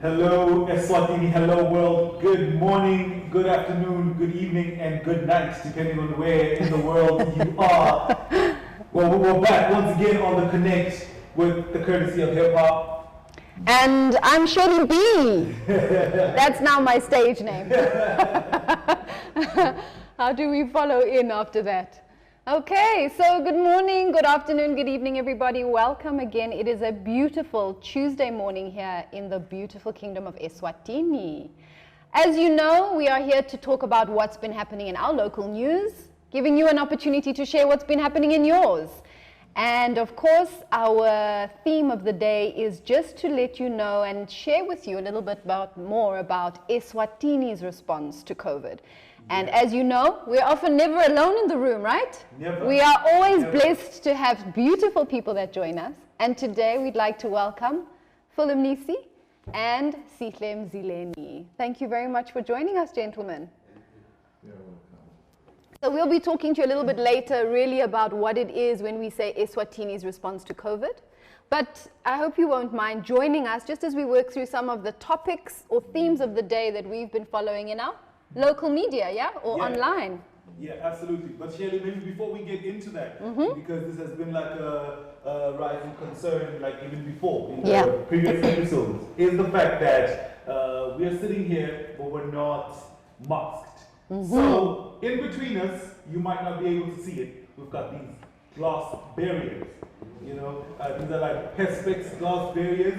Hello, Eswatini. Hello, world. Good morning, good afternoon, good evening, and good night, depending on where in the world you are. Well, we're back once again on the Connect with the courtesy of hip hop. And I'm Shirley B. That's now my stage name. How do we follow in after that? Okay, so good morning, good afternoon, good evening, everybody. Welcome again. It is a beautiful Tuesday morning here in the beautiful kingdom of Eswatini. As you know, we are here to talk about what's been happening in our local news, giving you an opportunity to share what's been happening in yours. And of course, our theme of the day is just to let you know and share with you a little bit more about Eswatini's response to COVID. And as you know, we're often never alone in the room, right? Never. We are always blessed to have beautiful people that join us. And today we'd like to welcome Mnisi and Sihle Mzileni. Thank you very much for joining us, gentlemen. You're welcome. So we'll be talking to you a little bit later really about what it is when we say Eswatini's response to COVID. But I hope you won't mind joining us just as we work through some of the topics or themes of the day that we've been following in our local media, or online. Yeah, absolutely. But Shirley, maybe before we get into that, because this has been like a rising concern, like even before in the previous episodes, is the fact that we are sitting here, but we're not masked. So in between us, you might not be able to see it. We've got these glass barriers. You know, these are like perspex glass barriers.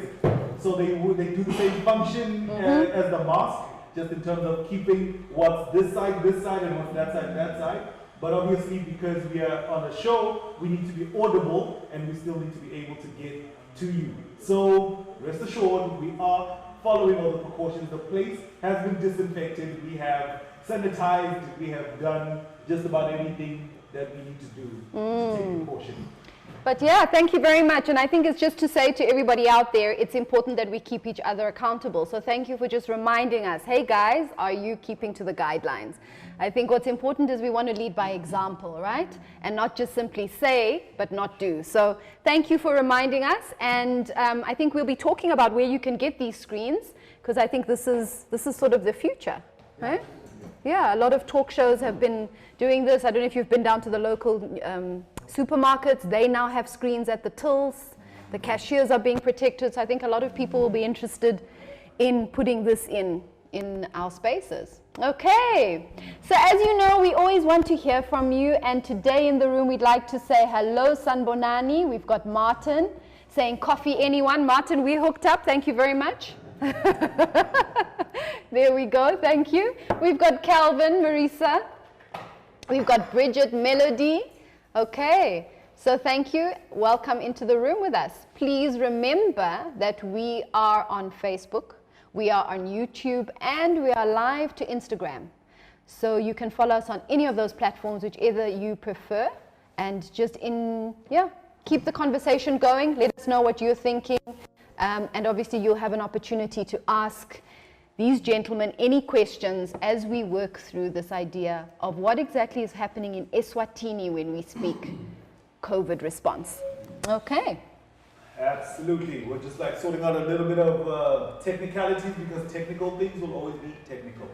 So they do the same function as the mask, just in terms of keeping what's this side, and what's that side. But obviously, because we are on a show, we need to be audible, and we still need to be able to get to you. So rest assured, we are following all the precautions. The place has been disinfected. We have sanitized. We have done just about anything that we need to do to take precaution. But yeah, thank you very much. And I think it's just to say to everybody out there, it's important that we keep each other accountable. So thank you for just reminding us, hey guys, are you keeping to the guidelines? I think what's important is we want to lead by example, right? And not just simply say, but not do. So thank you for reminding us. And I think we'll be talking about where you can get these screens, because I think this is sort of the future, right? Yeah, a lot of talk shows have been doing this. I don't know if you've been down to the local supermarkets. They now have screens at the tills. The cashiers are being protected. So I think a lot of people will be interested in putting this in our spaces. Okay, so as you know, we always want to hear from you. And today in the room, we'd like to say hello, Sanbonani. We've got Martin saying coffee anyone. Martin, we hooked up. Thank you very much. There we go. Thank you. We've got Calvin, Marisa. We've got Bridget, Melody. Okay, so thank you. Welcome into the room with us. Please remember that we are on Facebook, we are on YouTube, and we are live to Instagram. So you can follow us on any of those platforms, whichever you prefer. And just keep the conversation going. Let us know what you're thinking. And obviously you'll have an opportunity to ask these gentlemen any questions as we work through this idea of what exactly is happening in Eswatini when we speak COVID response. Okay. Absolutely. We're just like sorting out a little bit of technicalities, because technical things will always be technical.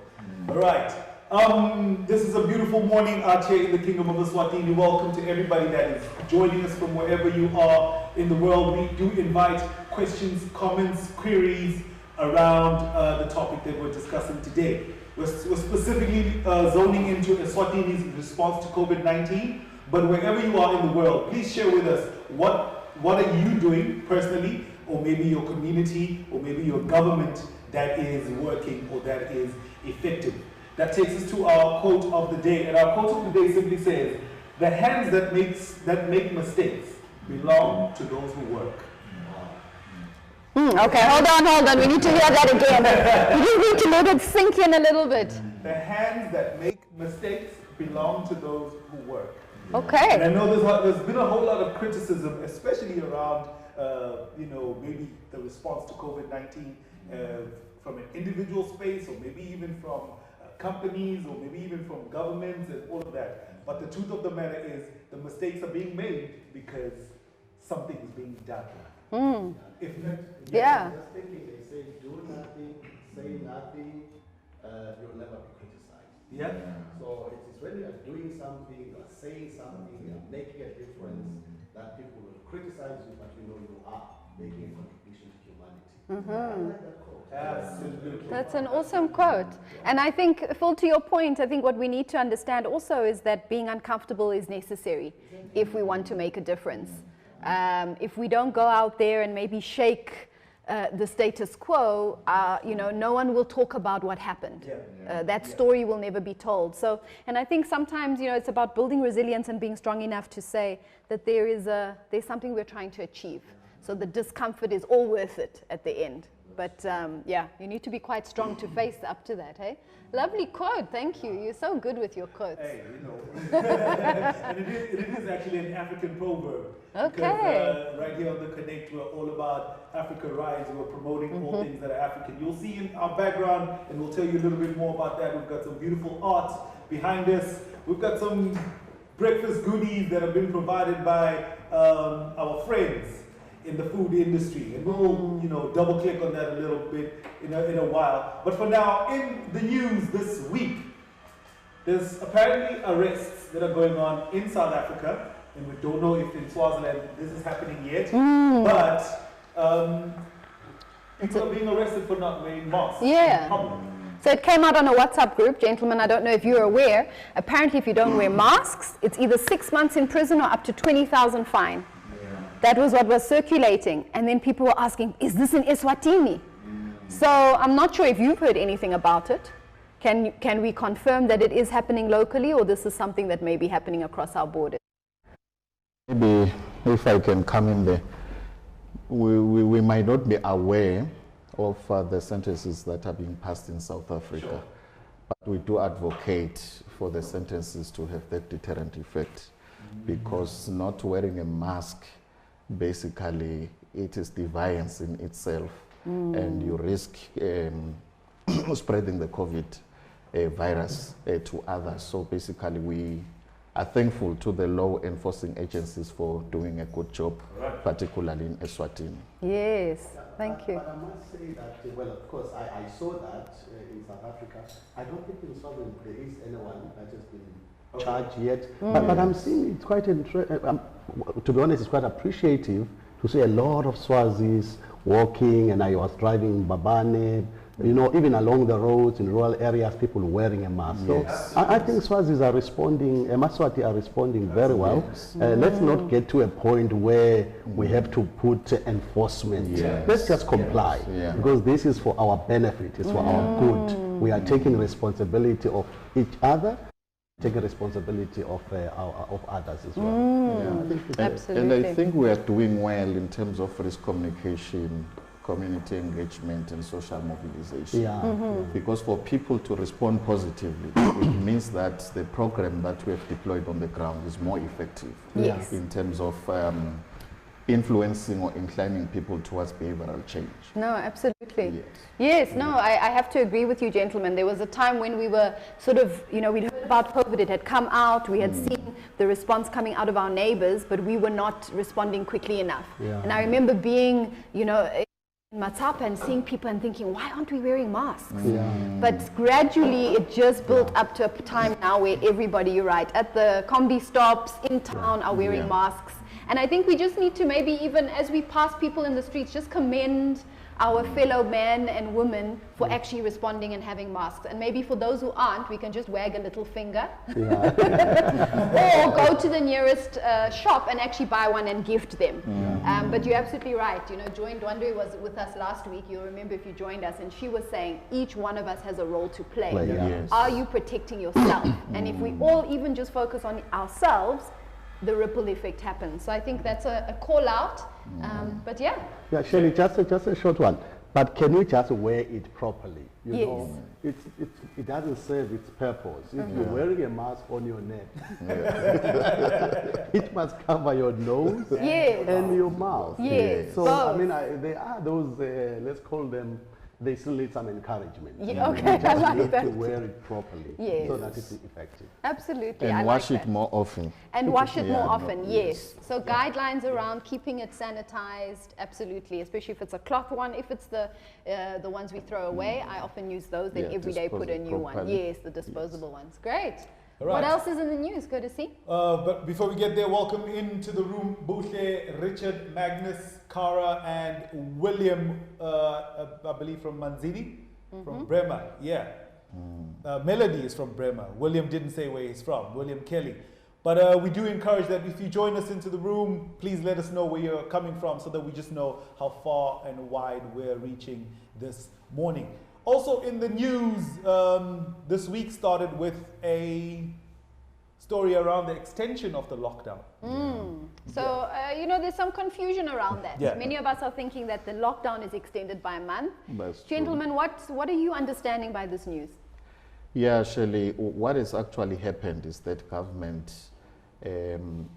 All right. This is a beautiful morning out here in the Kingdom of Eswatini. Welcome to everybody that is joining us from wherever you are in the world. We do invite questions, comments, queries around the topic that we're discussing today. We're specifically zoning into Eswatini's response to COVID-19, but wherever you are in the world, please share with us what are you doing personally, or maybe your community, or maybe your government that is working or that is effective. That takes us to our quote of the day, and our quote of the day simply says, "The hands that make mistakes belong to those who work." Okay, hold on. We need to hear that again. You need to let it sink in a little bit. The hands that make mistakes belong to those who work. Okay. And I know there's been a whole lot of criticism, especially around, maybe the response to COVID-19 from an individual space, or maybe even from companies, or maybe even from governments and all of that. But the truth of the matter is the mistakes are being made because something is being done. If just thinking, they say do nothing, say nothing, you'll never be criticized. Yeah. So it's when you are doing something, you are saying something, you are making a difference, that people will criticize you, but you know you are making a contribution to humanity. I like that quote. Absolutely. That's an awesome quote. And I think, Phil, to your point, I think what we need to understand also is that being uncomfortable is necessary if we want to make a difference. If we don't go out there and maybe shake the status quo, you know, no one will talk about what happened. That story will never be told. So, and I think sometimes, you know, it's about building resilience and being strong enough to say that there's something we're trying to achieve. So the discomfort is all worth it at the end. But yeah, you need to be quite strong to face up to that, hey? Lovely quote, thank you. You're so good with your quotes. Hey, you know. And it is actually an African proverb. Okay. Because right here on the Connect, we're all about Africa Rise. We're promoting all things that are African. You'll see in our background, and we'll tell you a little bit more about that. We've got some beautiful art behind us. We've got some breakfast goodies that have been provided by our friends in the food industry, and we'll, you know, double click on that a little bit in a while. But for now, in the news this week, there's apparently arrests that are going on in South Africa, and we don't know if in Swaziland this is happening yet, but people are being arrested for not wearing masks in public. So it came out on a WhatsApp group, gentlemen, I don't know if you're aware. Apparently if you don't wear masks, it's either 6 months in prison or up to 20,000 fine. That was what was circulating. And then people were asking, is this in Eswatini? So I'm not sure if you've heard anything about it. Can we confirm that it is happening locally, or this is something that may be happening across our borders? Maybe if I can come in there, we might not be aware of the sentences that are being passed in South Africa, but we do advocate for the sentences to have that deterrent effect, because not wearing a mask, basically, it is defiance in itself, and you risk spreading the COVID virus to others. So basically, we are thankful to the law enforcing agencies for doing a good job, particularly in Eswatini. Yes, thank you. But I must say that, well, of course, I saw that in South Africa. I don't think in Swaziland there is anyone that has been charged yet, but I'm seeing it's quite to be honest, it's quite appreciative to see a lot of Swazis walking, and I was driving Babane, you know, even along the roads in rural areas, people wearing a mask. Yes. So I think Swazis are responding, Maswati are responding very well. Let's not get to a point where we have to put enforcement. Let's just comply, because this is for our benefit, it's for our good. We are taking responsibility of each other, taking responsibility of others as well. I think Absolutely. and I think we are doing well in terms of risk communication, community engagement, and social mobilization. Because for people to respond positively, it means that the program that we have deployed on the ground is more effective in terms of influencing or inclining people towards behavioral change. No, absolutely. Yes, no, I have to agree with you, gentlemen. There was a time when we were sort of, you know, we'd heard about COVID, it had come out, we had seen the response coming out of our neighbors, but we were not responding quickly enough. And I remember being, you know, in Matapa and seeing people and thinking, why aren't we wearing masks? But gradually it just built up to a time now where everybody, you're right, at the combi stops, in town are wearing masks. And I think we just need to maybe even as we pass people in the streets, just commend our fellow men and women for actually responding and having masks. And maybe for those who aren't, we can just wag a little finger. Or go to the nearest shop and actually buy one and gift them. But you're absolutely right. You know, Joy Ndwandwe was with us last week. You'll remember if you joined us. And she was saying each one of us has a role to play. Are you protecting yourself? And if we all even just focus on ourselves, the ripple effect happens. So I think that's a call out. But yeah, Shirley, just a short one. But can we just wear it properly? You know, it doesn't serve its purpose. If you're wearing a mask on your neck, it must cover your nose and your mouth. Yes. So I mean, there are those let's call them they still need some encouragement. Yeah, okay, You I just like need that. to wear it properly so that it's effective. Absolutely. And I wash like it that. more often. And wash it more Yeah, often, no, yes. yes. So guidelines around keeping it sanitized, absolutely, especially if it's a cloth one. If it's the ones we throw away, I often use those, then Yeah, every day put a dispose it new one. properly. Yes, the disposable ones. Great. All right. What else is in the news, Courtesy? But before we get there, welcome into the room, Buhle, Richard, Magnus, Cara, and William, I believe from Mnisi, from Bremer. Yeah. Melody is from Bremer. William didn't say where he's from, William Kelly. But we do encourage that if you join us into the room, please let us know where you're coming from so that we just know how far and wide we're reaching this morning. Also in the news, this week started with a story around the extension of the lockdown. So, you know, there's some confusion around that. Yeah. Many of us are thinking that the lockdown is extended by a month. That's true. Gentlemen, what are you understanding by this news? Yeah, Shirley, what has actually happened is that government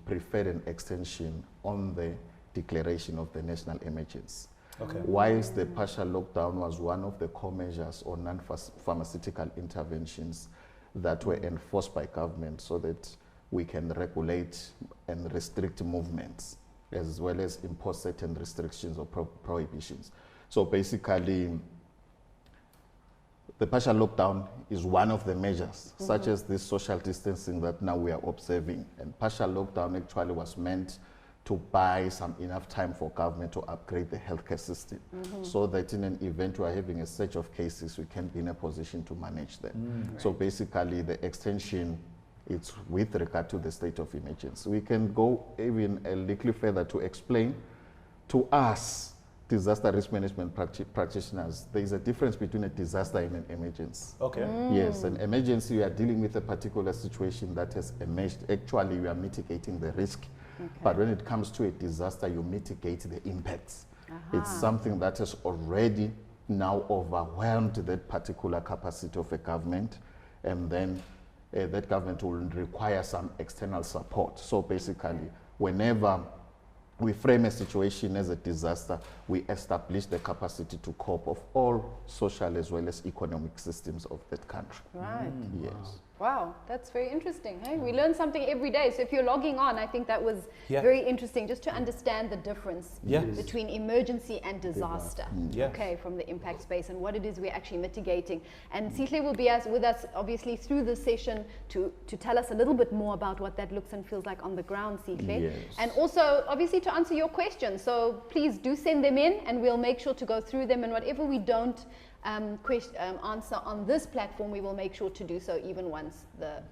preferred an extension on the declaration of the national emergency. Okay. Whilst the partial lockdown was one of the core measures or non-pharmaceutical interventions that were enforced by government so that we can regulate and restrict movements as well as impose certain restrictions or prohibitions. So basically, the partial lockdown is one of the measures, such as this social distancing that now we are observing. And partial lockdown actually was meant to buy some enough time for government to upgrade the healthcare system so that in an event we are having a surge of cases, we can be in a position to manage them. So basically the extension, it's with regard to the state of emergency. We can go even a little further to explain to us, disaster risk management practitioners, there is a difference between a disaster and an emergency. Okay. Yes, an emergency, we are dealing with a particular situation that has emerged. Actually, we are mitigating the risk. But when it comes to a disaster, you mitigate the impacts. It's something that has already now overwhelmed that particular capacity of a government, and then that government will require some external support. So basically, whenever we frame a situation as a disaster, we establish the capacity to cope of all social as well as economic systems of that country. Right. Yes. Wow, that's very interesting. Hey, we learn something every day. So if you're logging on, I think that was Yeah. very interesting just to understand the difference Yeah. between emergency and disaster. Yes. Okay, from the impact space and what it is we're actually mitigating. And Sihle will be with us obviously through this session to tell us a little bit more about what that looks and feels like on the ground, Sihle. Yes. And also obviously to answer your questions. So please do send them in and we'll make sure to go through them, and whatever we don't answer on this platform, we will make sure to do so even once the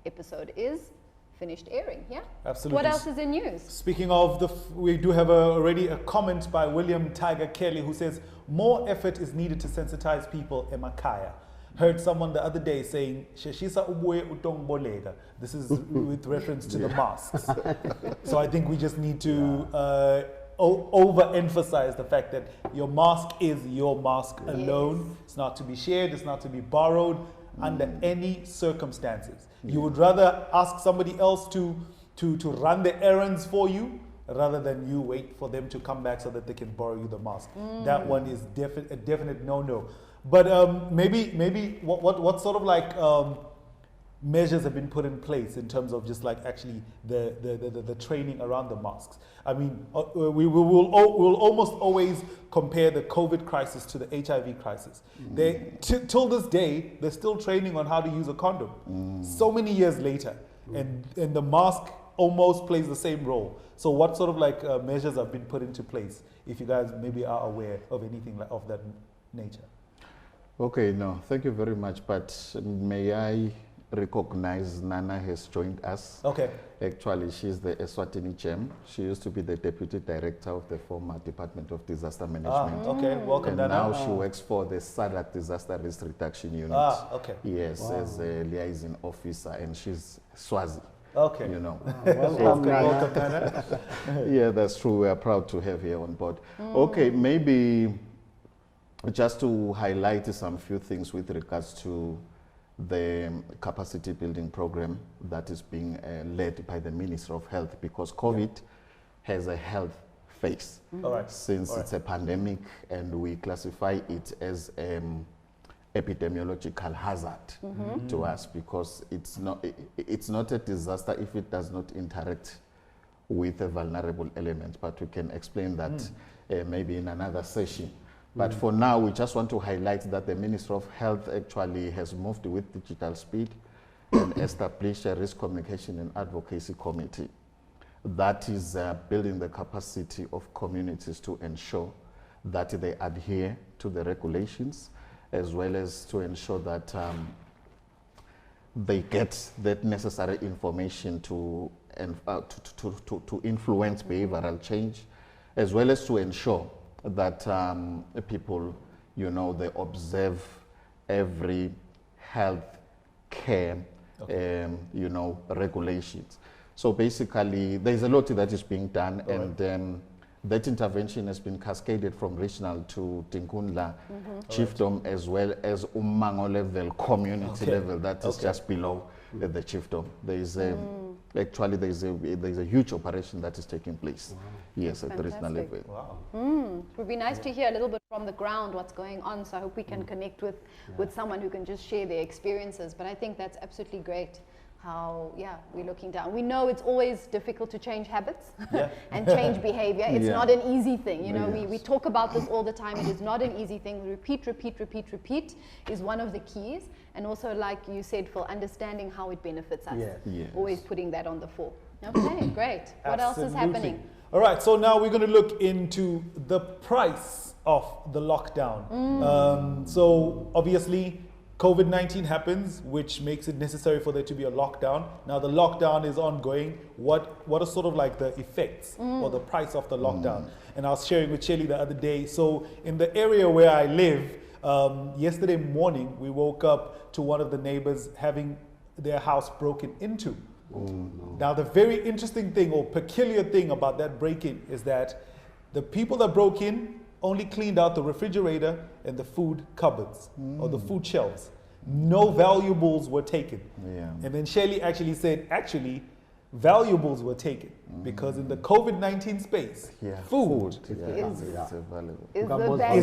episode is finished airing. Yeah. Absolutely. What else is in news? Speaking of we do have already a comment by William Tiger Kelly who says more effort is needed to sensitize people emakaya. Heard someone the other day saying "Sheshisa ubuye utongbolega." This is with reference to the masks. So I think we just need to overemphasize the fact that your mask is your mask alone. It's not to be shared. It's not to be borrowed under any circumstances. You would rather ask somebody else to run the errands for you rather than you wait for them to come back so that they can borrow you the mask. That one is a definite no-no. But maybe what sort of like measures have been put in place in terms of just like actually the training around the masks? I mean, we'll almost always compare the COVID crisis to the HIV crisis. Till this day, they're still training on how to use a condom. So many years later, and the mask almost plays the same role. So what sort of like measures have been put into place, if you guys maybe are aware of anything like of that nature? Okay, no, thank you very much. But may I recognize Nana has joined us. Okay. Actually, she's the Eswatini Gem. She used to be the deputy director of the former Department of Disaster Management. Okay, welcome, and Nana. now she works for the SADC Disaster Risk Reduction Unit. Okay. Yes, as a liaison officer, and she's Swazi. Okay. You know. Welcome, Welcome, Nana. Yeah, that's true. We are proud to have her on board. Okay, maybe just to highlight some few things with regards to the capacity building program that is being led by the Ministry of Health, because COVID has a health face. All right. Since All right. it's a pandemic and we classify it as epidemiological hazard to us, because it's not a disaster if it does not interact with a vulnerable element, but we can explain that maybe in another session. But for now, we just want to highlight that the Ministry of Health actually has moved with digital speed and established a risk communication and advocacy committee that is building the capacity of communities to ensure that they adhere to the regulations, as well as to ensure that they get that necessary information to influence behavioral change, as well as to ensure that people, they observe every health care, regulations. So basically, there's a lot that is being done, and that intervention has been cascaded from regional to Tinkundla chiefdom, as well as Umango level, community level, that is just below the chiefdom. There is actually there's a huge operation that is taking place. Yes, at the regional level. Wow. It would be nice to hear a little bit from the ground what's going on, so I hope we can connect with someone who can just share their experiences. But I think that's absolutely great how, we're looking down. We know it's always difficult to change habits and change behavior. It's not an easy thing. We talk about this all the time. It is not an easy thing. Repeat is one of the keys. And also, like you said, Phil, understanding how it benefits us. Yes. Always putting that on the fore. Okay, great. What else is happening? All right, so now we're going to look into the price of the lockdown. So obviously, COVID-19 happens, which makes it necessary for there to be a lockdown. Now the lockdown is ongoing. What are sort of like the effects or the price of the lockdown? And I was sharing with Shelly the other day. So in the area where I live, yesterday morning, we woke up to one of the neighbors having their house broken into. Now the very interesting thing or peculiar thing about that break-in is that the people that broke in only cleaned out the refrigerator and the food cupboards or the food shelves. No valuables were taken. And then Shelly actually said, valuables were taken because in the COVID-19 space, food is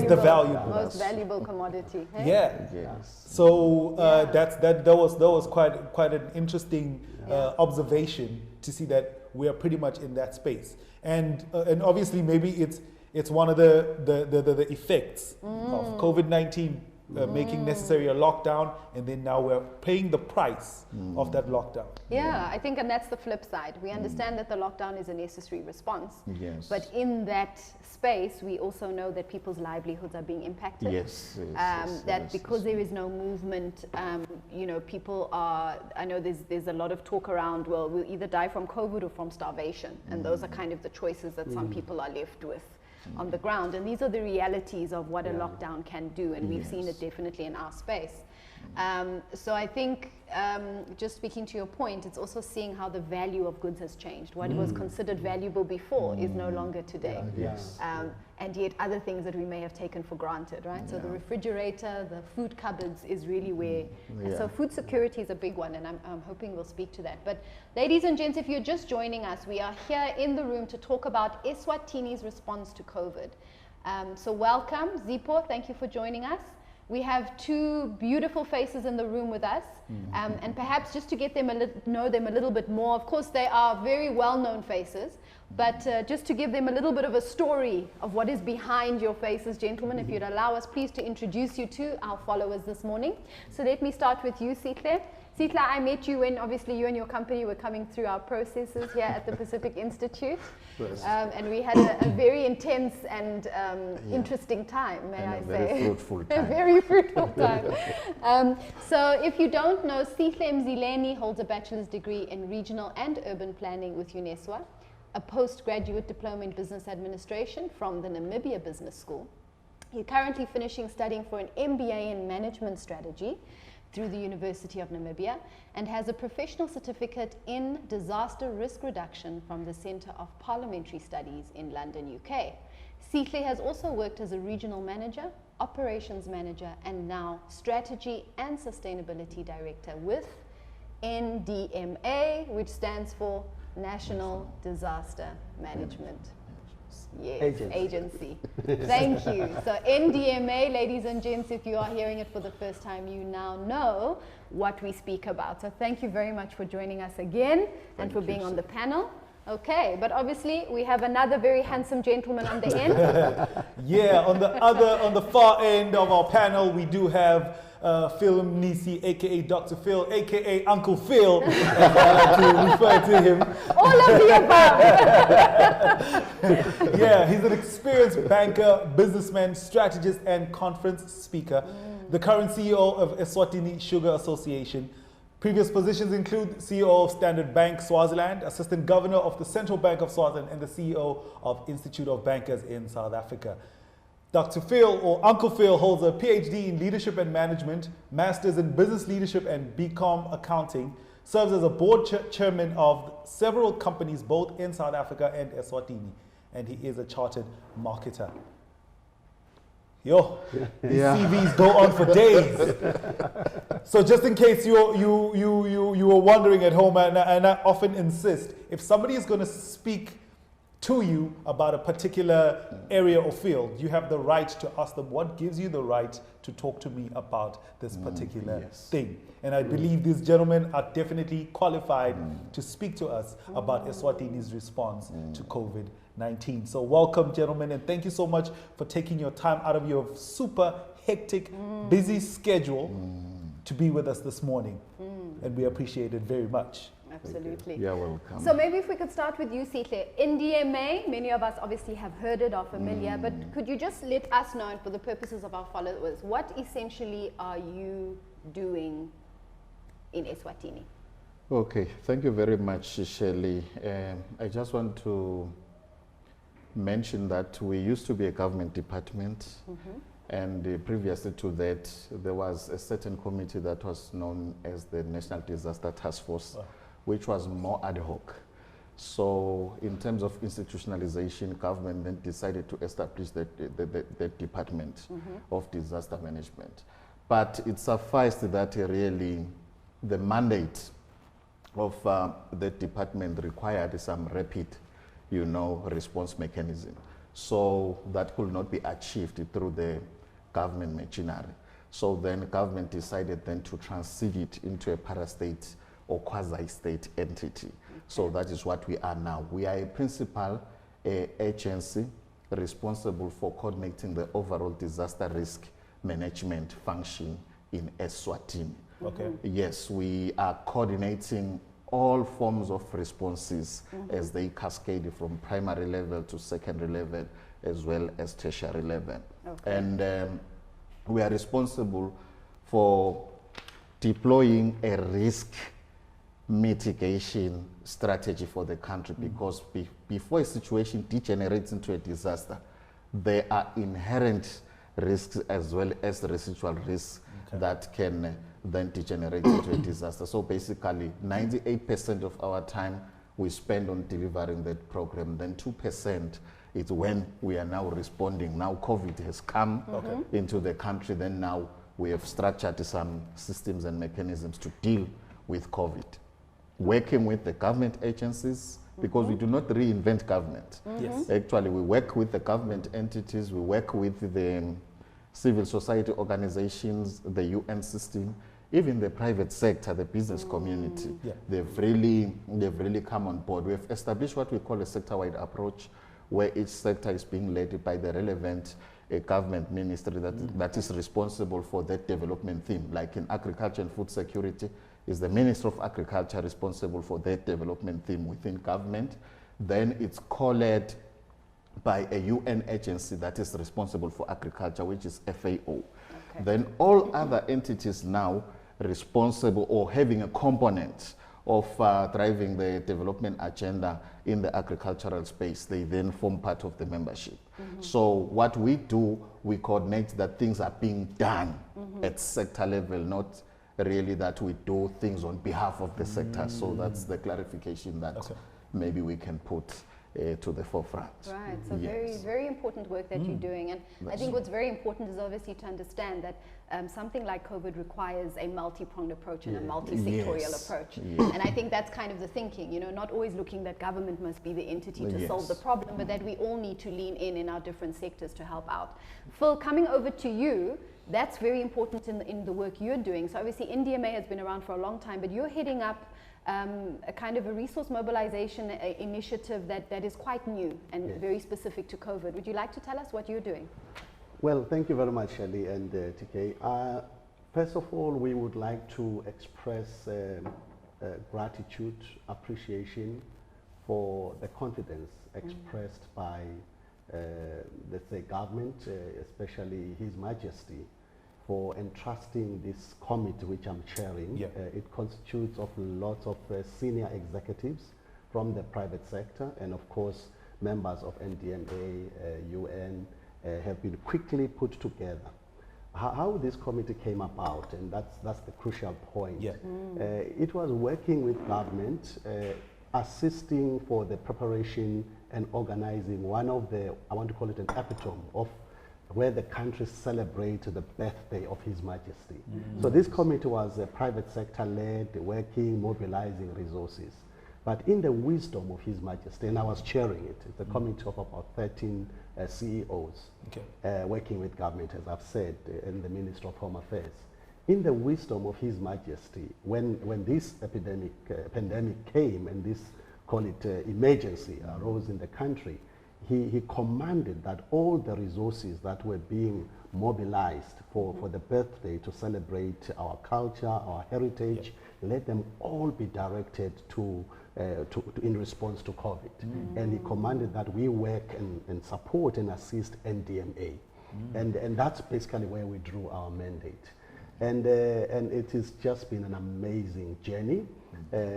the valuable, most valuable commodity. Hey? Yes. So that was quite an interesting observation to see that we are pretty much in that space, and obviously maybe it's one of the effects of COVID-19 making necessary a lockdown, and then now we're paying the price of that lockdown. I think, and that's the flip side. We understand that the lockdown is a necessary response, but in that space, we also know that people's livelihoods are being impacted. Because there is no movement, people are, I know there's a lot of talk around, well, we'll either die from COVID or from starvation, and those are kind of the choices that some people are left with on the ground. And these are the realities of what a lockdown can do, and we've seen it definitely in our space. So I think, just speaking to your point, it's also seeing how the value of goods has changed. What was considered valuable before is no longer today. And yet other things that we may have taken for granted, right? So the refrigerator, the food cupboards is really where, so food security is a big one, and I'm hoping we'll speak to that. But ladies and gents, if you're just joining us, we are here in the room to talk about Eswatini's response to COVID. So welcome, Zippo, thank you for joining us. We have two beautiful faces in the room with us, and perhaps just to get them know them a little bit more. Of course, they are very well-known faces, but just to give them a little bit of a story of what is behind your faces, gentlemen, if you'd allow us, please, to introduce you to our followers this morning. So let me start with you, Sihle. Sihle, I met you when obviously you and your company were coming through our processes here at the Pacific Institute. And we had a very intense and interesting time, may I say. Very fruitful time. A very fruitful time. So if you don't know, Sihle Mzileni holds a bachelor's degree in regional and urban planning with UNESCO, a postgraduate diploma in business administration from the Namibia Business School. He's currently finishing studying for an MBA in management strategy through the University of Namibia, and has a professional certificate in disaster risk reduction from the Centre of Parliamentary Studies in London, UK. Sihle has also worked as a regional manager, operations manager, and now strategy and sustainability director with NDMA, which stands for National Disaster Management. Yes, agency. Thank you. So NDMA, ladies and gents, if you are hearing it for the first time, you now know what we speak about. So thank you very much for joining us again and for being on the panel. Okay, but obviously we have another very handsome gentleman on the end. Yeah, on the far end of our panel, we do have Phil Mnisi, aka Dr. Phil, aka Uncle Phil, as I like to refer to him. All of the above. Yeah, he's an experienced banker, businessman, strategist, and conference speaker. The current CEO of Eswatini Sugar Association. Previous positions include CEO of Standard Bank Swaziland, Assistant Governor of the Central Bank of Swaziland, and the CEO of Institute of Bankers in South Africa. Dr. Phil, or Uncle Phil, holds a PhD in Leadership and Management, Masters in Business Leadership and BCom Accounting, serves as a board chairman of several companies both in South Africa and Eswatini, and he is a chartered marketer. Yo, these CVs go on for days. So just in case you were wondering at home, and I often insist, if somebody is going to speak to you about a particular area or field, you have the right to ask them, what gives you the right to talk to me about this particular thing? And I believe these gentlemen are definitely qualified to speak to us about Eswatini's response to COVID-19. So welcome, gentlemen, and thank you so much for taking your time out of your super hectic, busy schedule to be with us this morning. And we appreciate it very much. Absolutely. You're welcome. So maybe if we could start with you, Sihle. NDMA, many of us obviously have heard it, are familiar, but could you just let us know, and for the purposes of our followers, what essentially are you doing in Eswatini? Okay, thank you very much, Shirley. I just want to mention that we used to be a government department, and previously to that, there was a certain committee that was known as the National Disaster Task Force, which was more ad hoc. So in terms of institutionalization, government then decided to establish the Department of Disaster Management. But it sufficed that really the mandate of the department required some rapid, response mechanism. So that could not be achieved through the government machinery. So then government decided then to transit it into a parastate or quasi-state entity. So that is what we are now. We are a principal agency responsible for coordinating the overall disaster risk management function in Eswatini. Okay. Yes, we are coordinating all forms of responses as they cascade from primary level to secondary level as well as tertiary level. Okay. And we are responsible for deploying a risk mitigation strategy for the country, because before a situation degenerates into a disaster, there are inherent risks as well as residual risks that can then degenerate into a disaster. So basically 98% of our time we spend on delivering that program, then 2% is when we are now responding. Now COVID has come into the country, then now we have structured some systems and mechanisms to deal with COVID. Working with the government agencies, because we do not reinvent government. Yes. Actually, we work with the government entities, we work with the civil society organizations, the UN system, even the private sector, the business community. They've really come on board. We've established what we call a sector-wide approach, where each sector is being led by the relevant government ministry that is responsible for that development theme. Like in agriculture and food security, is the Minister of Agriculture responsible for that development theme within government. Then it's co-led by a UN agency that is responsible for agriculture, which is FAO. Okay. Then all other entities now responsible or having a component of driving the development agenda in the agricultural space, they then form part of the membership. So what we do, we coordinate that things are being done at sector level, not really that we do things on behalf of the sector. So that's the clarification that maybe we can put to the forefront. Right, so Yes. very important work that you're doing. And I think what's very important is obviously to understand that something like COVID requires a multi-pronged approach and a multi-sectorial Yes. approach. Yes. And I think that's kind of the thinking, you know, not always looking that government must be the entity to Yes. solve the problem, but that we all need to lean in our different sectors to help out. Phil, coming over to you, that's very important in the work you're doing. So obviously NDMA has been around for a long time, but you're heading up a kind of a resource mobilization initiative that is quite new and very specific to COVID. Would you like to tell us what you're doing? Well, thank you very much, Shirley and TK. First of all, we would like to express gratitude, appreciation for the confidence expressed by, let's say, government, especially His Majesty, for entrusting this committee which I'm chairing. Yeah. It constitutes of lots of senior executives from the private sector, and of course members of NDMA, UN have been quickly put together. How this committee came about, and that's the crucial point. Yeah. It was working with government, assisting for the preparation and organizing one of the, I want to call it an epitome of where the country celebrates the birthday of His Majesty. So this committee was private sector led, working, mobilizing resources. But in the wisdom of His Majesty, and I was chairing it, it's a committee of about 13 CEOs working with government, as I've said, and the Minister of Home Affairs. In the wisdom of His Majesty, when this pandemic came and this, call it emergency, arose in the country, he commanded that all the resources that were being mobilized for the birthday to celebrate our culture, our heritage, let them all be directed to in response to COVID. And he commanded that we work and support and assist NDMA. And that's basically where we drew our mandate. And it has just been an amazing journey.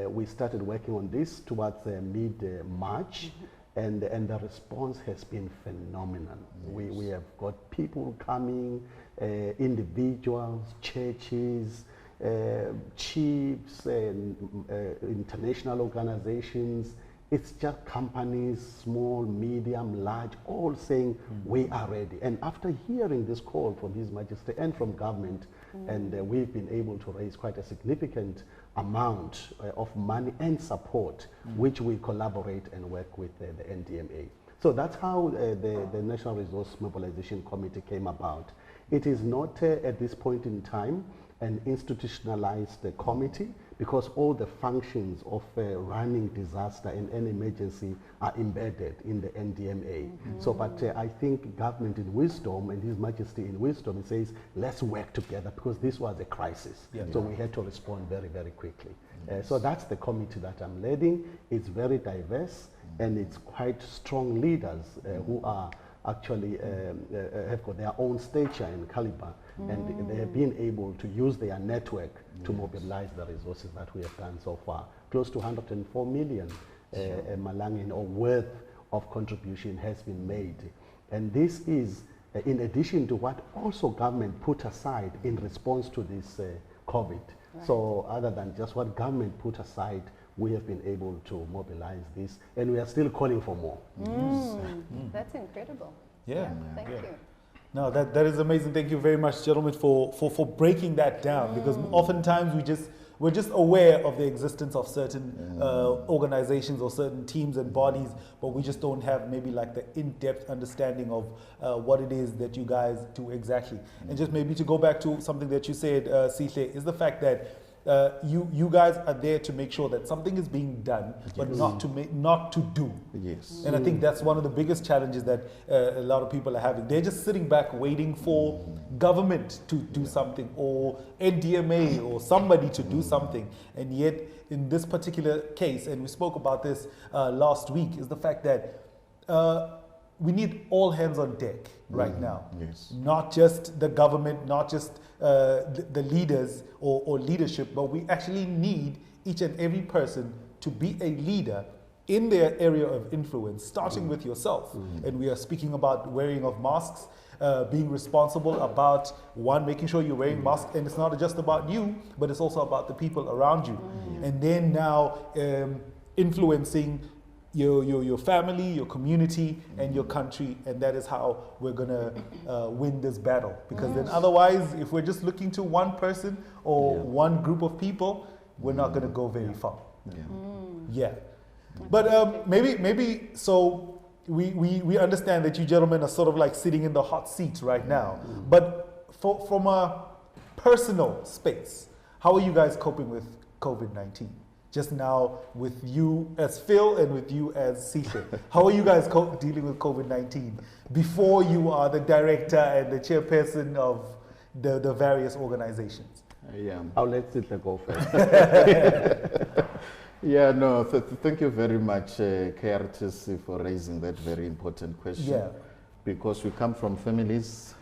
We started working on this towards mid-March. And the response has been phenomenal. Yes. We have got people coming, individuals, churches, chiefs, international organizations. It's just companies, small, medium, large, all saying we are ready. And after hearing this call from His Majesty and from government, and we've been able to raise quite a significant amount of money and support, which we collaborate and work with the NDMA. So that's how the National Resource Mobilization Committee came about. It is not at this point in time an institutionalized committee, because all the functions of running disaster and an emergency are embedded in the NDMA. So, but I think government in wisdom and His Majesty in wisdom, it says, let's work together, because this was a crisis. So we had to respond very, very quickly. So that's the committee that I'm leading. It's very diverse, and it's quite strong leaders who are actually have got their own stature and caliber, and they have been able to use their network to mobilize the resources that we have done so far. Close to 104 million Malangan or worth of contribution has been made. And this is in addition to what also government put aside in response to this COVID. Right. So other than just what government put aside, we have been able to mobilize this, and we are still calling for more. That's incredible. Thank you. No, that is amazing. Thank you very much, gentlemen, for breaking that down, because oftentimes we're just aware of the existence of certain organizations or certain teams and bodies, but we just don't have maybe like the in-depth understanding of what it is that you guys do exactly. And just maybe to go back to something that you said, Sihle, is the fact that you guys are there to make sure that something is being done, but not to do. Yes. And I think that's one of the biggest challenges that a lot of people are having. They're just sitting back waiting for government to do something, or NDMA or somebody to do something. And yet in this particular case, and we spoke about this last week, is the fact that we need all hands on deck right now. Yes. Not just the government, not just the leaders or leadership, but we actually need each and every person to be a leader in their area of influence, starting with yourself. And we are speaking about wearing of masks, being responsible about, one, making sure you're wearing masks, and it's not just about you, but it's also about the people around you. And then now influencing your family, your community, and your country, and that is how we're gonna win this battle. Because then, otherwise, if we're just looking to one person or one group of people, we're not gonna go very far. Yeah. But maybe so we understand that you gentlemen are sort of like sitting in the hot seat right now. But from a personal space, how are you guys coping with COVID-19? Just now with you as Phil and with you as Sihle. How are you guys dealing with COVID-19 before you are the director and the chairperson of the various organizations? I'll let Sihle go first. Yeah, no, thank you very much, KRTC, for raising that very important question. Yeah. Because we come from families,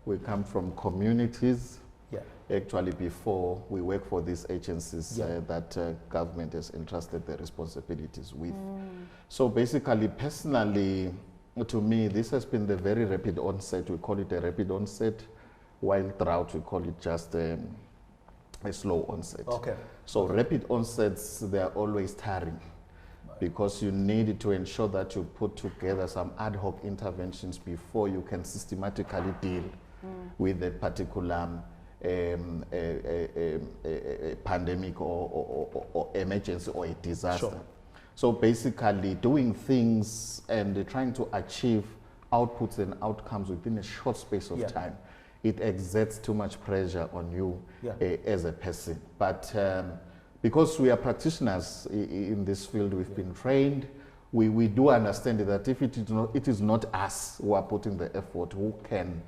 we come from communities. Actually, before we work for these agencies that government has entrusted the responsibilities with. So basically, personally, to me, this has been the very rapid onset. We call it a rapid onset, while drought, we call it just a slow onset. Okay. So rapid onsets, they are always tiring because you need to ensure that you put together some ad hoc interventions before you can systematically deal with a particular a pandemic or emergency or a disaster. Sure. So basically doing things and trying to achieve outputs and outcomes within a short space of time, it exerts too much pressure on you as a person. But because we are practitioners in this field, we've been trained, we do understand that if it is not us who are putting the effort, who can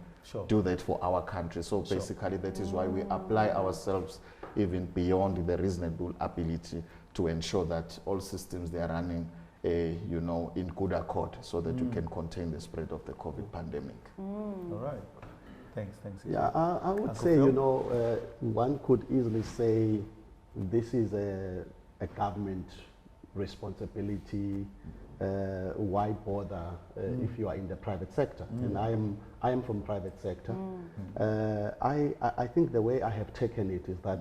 do that for our country. So basically that is why we apply ourselves even beyond the reasonable ability to ensure that all systems they are running in good accord so that you can contain the spread of the COVID pandemic. All right. Thanks. Yeah, I would say, one could easily say this is a government responsibility. Why bother if you are in the private sector? And I am from private sector. I think the way I have taken it is that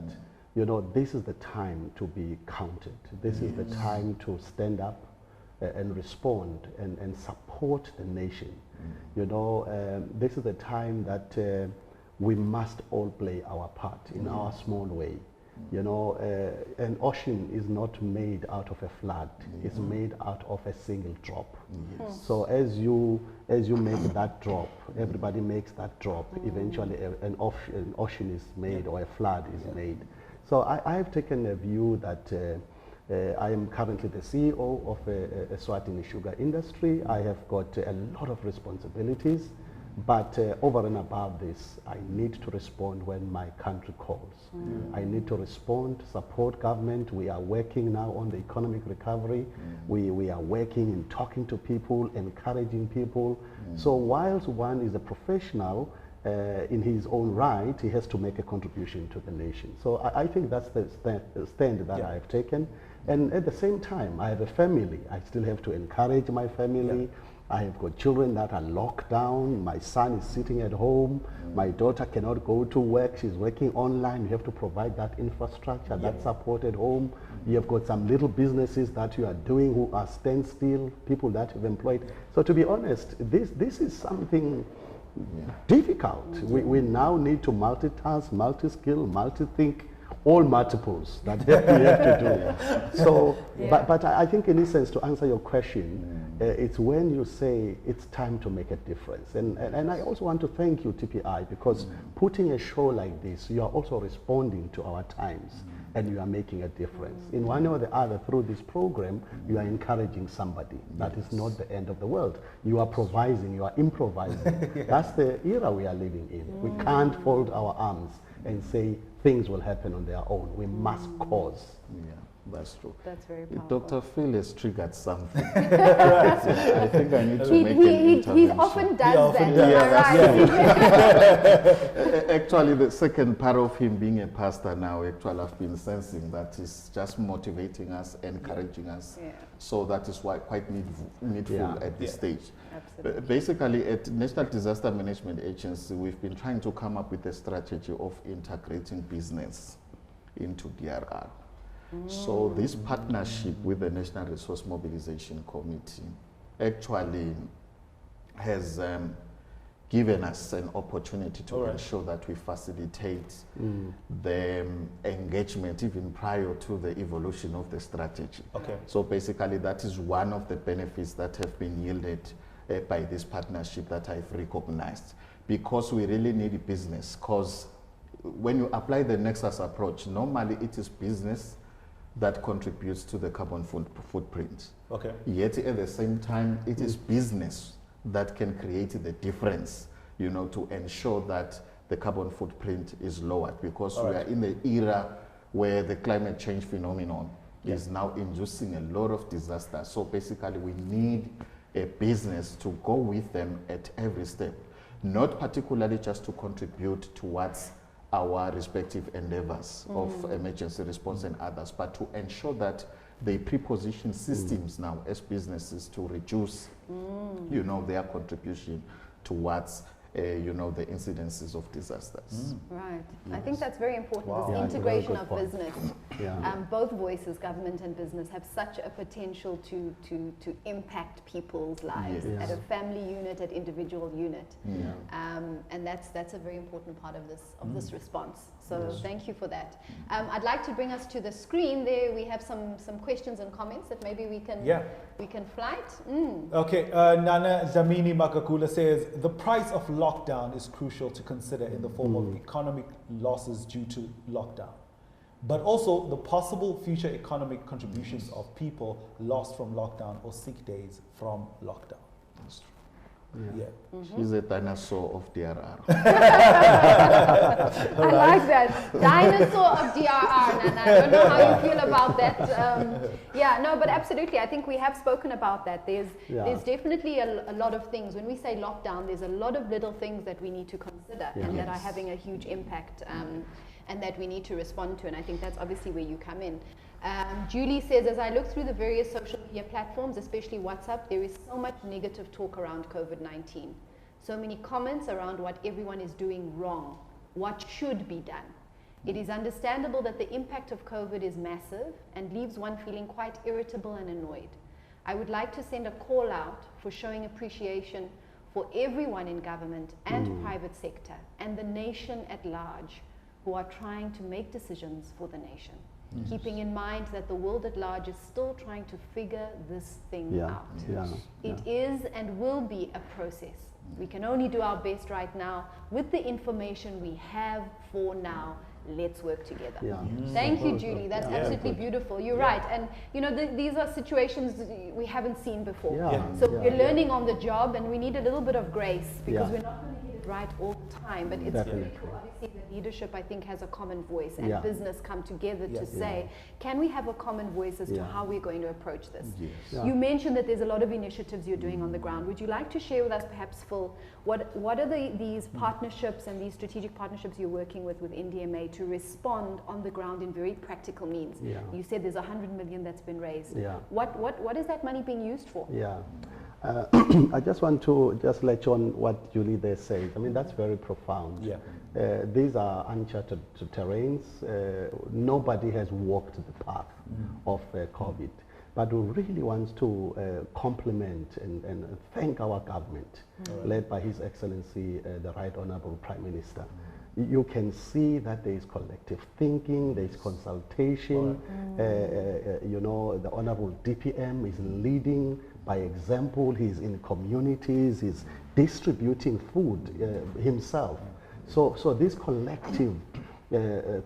this is the time to be counted. This is the time to stand up and respond and support the nation. This is the time that we must all play our part in our small way. An ocean is not made out of a flood. It's made out of a single drop. So as you make that drop, everybody makes that drop. Eventually an ocean is made or a flood is made. So I have taken a view that I am currently the CEO of Eswatini sugar industry. I have got a lot of responsibilities. But over and above this, I need to respond when my country calls. I need to respond, support government. We are working now on the economic recovery. We are working in talking to people, encouraging people. So whilst one is a professional in his own right, he has to make a contribution to the nation. So I think that's the stand that I have taken. And at the same time, I have a family. I still have to encourage my family. I have got children that are locked down. My son is sitting at home. My daughter cannot go to work. She's working online. You have to provide that infrastructure, that support at home. You have got some little businesses that you are doing who are standstill, people that you've employed. So to be honest, this is something difficult. We now need to multitask, multi-skill, multi-think, all multiples that we have to do. So, but I think in essence, to answer your question, it's when you say it's time to make a difference. And I also want to thank you, TPI, because putting a show like this, you are also responding to our times and you are making a difference. In one or the other, through this program, you are encouraging somebody. That is not the end of the world. You are provising, you are improvising. That's the era we are living in. We can't fold our arms and say things will happen on their own. We must cause. Yeah, that's true. That's very powerful. Dr. Phil has triggered something. I think I need to make an intervention. He often does that. Actually, the second part of him being a pastor now, actually, I've been sensing that he's just motivating us, encouraging us. So that is why quite needful at this stage. Absolutely. Basically, at National Disaster Management Agency, we've been trying to come up with a strategy of integrating business into DRR. So this partnership with the National Resource Mobilization Committee actually has given us an opportunity to ensure that we facilitate the engagement even prior to the evolution of the strategy. Okay. So basically that is one of the benefits that have been yielded by this partnership that I've recognized, because we really need business, because when you apply the Nexus approach, normally it is business that contributes to the carbon footprint. Okay. Yet at the same time, it is business that can create the difference, you know, to ensure that the carbon footprint is lowered, because we are in the era where the climate change phenomenon is now inducing a lot of disasters. So basically we need a business to go with them at every step, not particularly just to contribute towards our respective endeavors of emergency response and others, but to ensure that they pre-position systems now as businesses to reduce, you know, their contribution towards, you know, the incidences of disasters. Right. I think that's very important, Wow. this Yeah, integration very of good point. business. Both voices, government and business, have such a potential to impact people's lives Yes. at a family unit, at individual unit. Yeah. And that's a very important part of this response. So thank you for that. I'd like to bring us to the screen. There we have some questions and comments that maybe we can flight. Okay, Nana Zamini Makakula says, the price of lockdown is crucial to consider in the form of economic losses due to lockdown, but also the possible future economic contributions of people lost from lockdown or sick days from lockdown. That's true. Yeah. She's a dinosaur of DRR. I like that. Dinosaur of DRR, Nana. I don't know how you feel about that. Yeah, no, but absolutely. I think we have spoken about that. There's definitely a lot of things. When we say lockdown, there's a lot of little things that we need to consider and that are having a huge impact and that we need to respond to. And I think that's obviously where you come in. Julie says, as I look through the various social media platforms, especially WhatsApp, there is so much negative talk around COVID-19. So many comments around what everyone is doing wrong, what should be done. It is understandable that the impact of COVID is massive and leaves one feeling quite irritable and annoyed. I would like to send a call out for showing appreciation for everyone in government and private sector and the nation at large who are trying to make decisions for the nation. Keeping in mind that the world at large is still trying to figure this thing out. It is and will be a process. We can only do our best right now with the information we have for now. Let's work together. Thank you, Julie. That's absolutely beautiful. You're right. And you know, these are situations we haven't seen before. So we're learning on the job, and we need a little bit of grace because we're not going to get it right all the time. But it's very cool. Obviously, the leadership, I think, has a common voice, and business come together to say, can we have a common voice as to how we're going to approach this? You mentioned that there's a lot of initiatives you're doing on the ground. Would you like to share with us, perhaps, Phil, what are these partnerships and these strategic partnerships you're working with NDMA to respond on the ground in very practical means? You said there's 100 million that's been raised. What is that money being used for? I just want to let you on what Julie there said. I mean, that's very profound. These are uncharted terrains. Nobody has walked the path of COVID. But we really want to compliment and thank our government, led by His Excellency, the Right Honorable Prime Minister. You can see that there is collective thinking, there is consultation. You know, the Honorable DPM is leading by example. He's in communities, he's distributing food himself. So this collective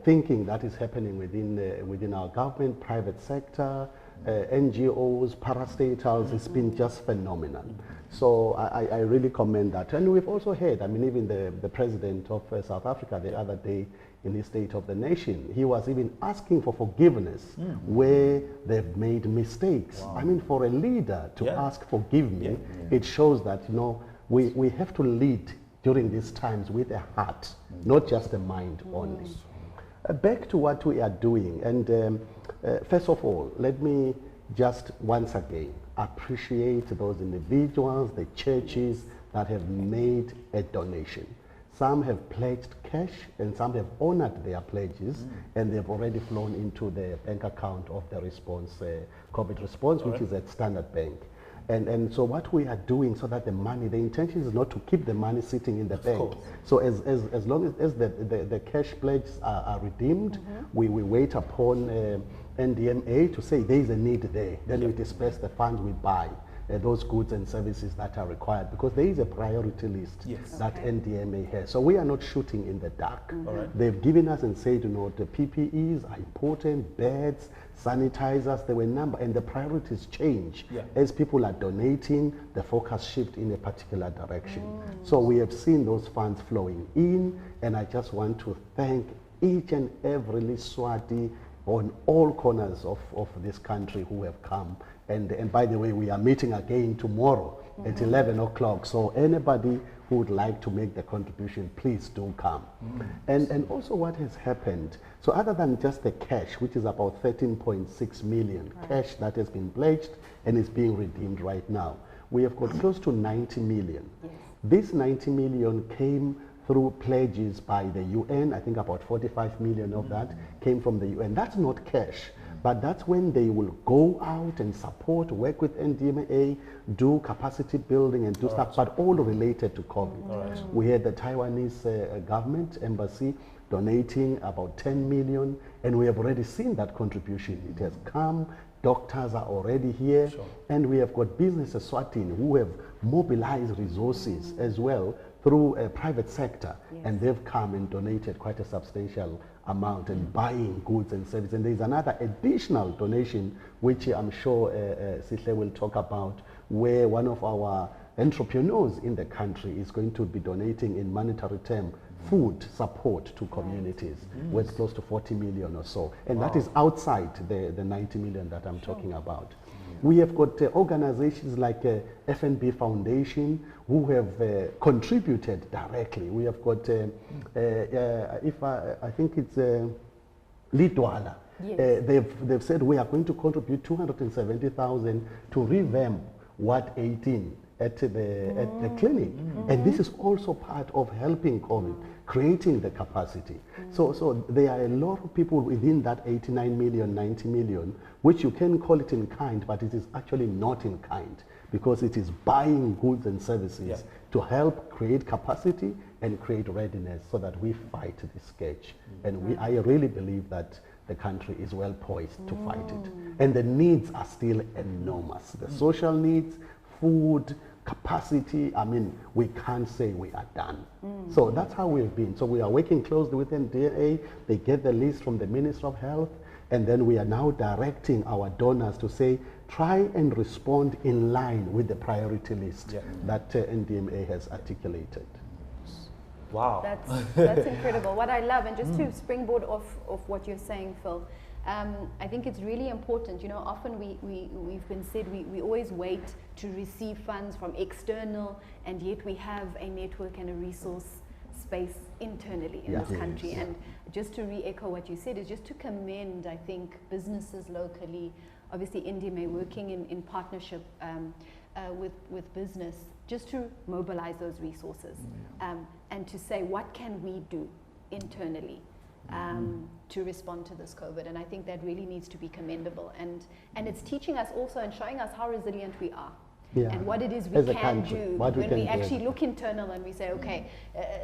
thinking that is happening within our government, private sector, NGOs, parastatals, it's been just phenomenal. So I really commend that. And we've also heard, I mean, even the president of South Africa the other day in his State of the Nation, he was even asking for forgiveness where they've made mistakes. I mean, for a leader to ask, forgive me, it shows that, you know, we have to lead during these times with a heart, not just a mind only. Back to what we are doing, and first of all, let me just once again appreciate those individuals, the churches that have made a donation. Some have pledged cash and some have honored their pledges and they've already flown into the bank account of the response, COVID response, which is at Standard Bank. And so what we are doing so that the money, the intention is not to keep the money sitting in the bank. So as long as the cash pledges are redeemed, we wait upon NDMA to say there is a need there. Then we disperse the funds, we buy those goods and services that are required, because there is a priority list that NDMA has. So we are not shooting in the dark. They've given us and said, you know, the PPEs are important, beds, sanitizers, there were number, and the priorities change. As people are donating, the focus shift in a particular direction. So we have seen those funds flowing in, and I just want to thank each and every Eswati on all corners of this country who have come. And by the way, we are meeting again tomorrow at 11 o'clock. So anybody who would like to make the contribution, please do come. And also what has happened, so other than just the cash, which is about 13.6 million cash that has been pledged and is being redeemed right now, we have got close to 90 million. This 90 million came through pledges by the UN. I think about 45 million of that came from the UN. That's not cash. But that's when they will go out and support, work with NDMA, do capacity building and do stuff, but all related to COVID. We had the Taiwanese government embassy donating about 10 million, and we have already seen that contribution. It has come, doctors are already here, and we have got business Eswatini who have mobilized resources as well through a private sector, and they've come and donated quite a substantial amount and buying goods and services. And there's another additional donation, which I'm sure Sihle will talk about, where one of our entrepreneurs in the country is going to be donating in monetary term food support to communities worth close to 40 million or so. And that is outside the 90 million that I'm talking about. We have got organizations like FNB Foundation who have contributed directly. We have got, I think it's Lidwala. They've said we are going to contribute 270,000 to revamp Ward 18 at the clinic. And this is also part of helping COVID, creating the capacity. So there are a lot of people within that 89 million, 90 million, which you can call it in kind, but it is actually not in kind, because it is buying goods and services to help create capacity and create readiness so that we fight this scourge. And I really believe that the country is well poised to fight it. And the needs are still enormous. The social needs, food, capacity, I mean, we can't say we are done. So that's how we've been. So we are working closely with NDMA. They get the list from the Minister of Health, and then we are now directing our donors to say, try and respond in line with the priority list that NDMA has articulated. Wow. That's incredible. What I love, and just to springboard off what you're saying, Phil, I think it's really important. You know, often we've been said we always wait to receive funds from external, and yet we have a network and a resource space internally in this country. And just to re-echo what you said is just to commend, I think, businesses locally, obviously NDMA working in partnership with business, just to mobilize those resources and to say, what can we do internally to respond to this COVID? And I think that really needs to be commendable. And it's teaching us also and showing us how resilient we are. And what it is we can do when we actually look internal and we say, okay,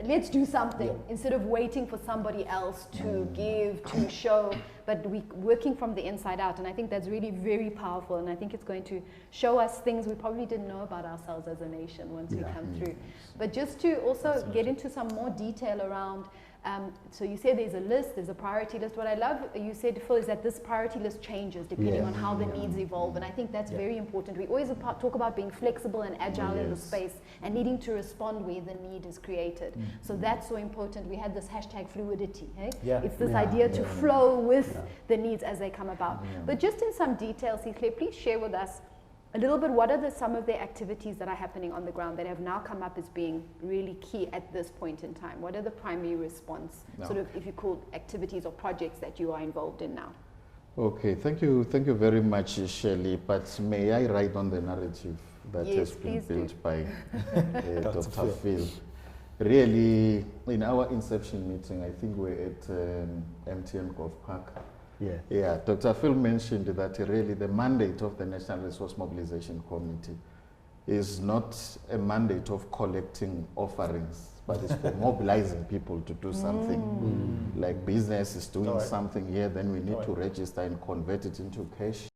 let's do something instead of waiting for somebody else to give, to show, but we working from the inside out. And I think that's really very powerful, and I think it's going to show us things we probably didn't know about ourselves as a nation once we come through. But just to also get into some more detail around, so you said there's a list, there's a priority list. What I love, you said, Phil, is that this priority list changes depending on how the needs evolve. And I think that's very important. We always talk about being flexible and agile in the space and needing to respond where the need is created. So that's so important. We had this hashtag fluidity. Hey? It's this idea to flow with the needs as they come about. But just in some detail, Sihle, please share with us a little bit, what are some of the activities that are happening on the ground that have now come up as being really key at this point in time? What are the primary response, sort of, if you call, activities or projects that you are involved in now? Okay, thank you very much, Shirley. But may I write on the narrative that has been built by Dr. Phil? really, in our inception meeting, I think we're at MTN Golf Park. Yeah. Yeah, Dr. Phil mentioned that really the mandate of the National Resource Mobilization Committee is not a mandate of collecting offerings, but it's for mobilizing people to do something. Like business is doing something here, then we need to register and convert it into cash.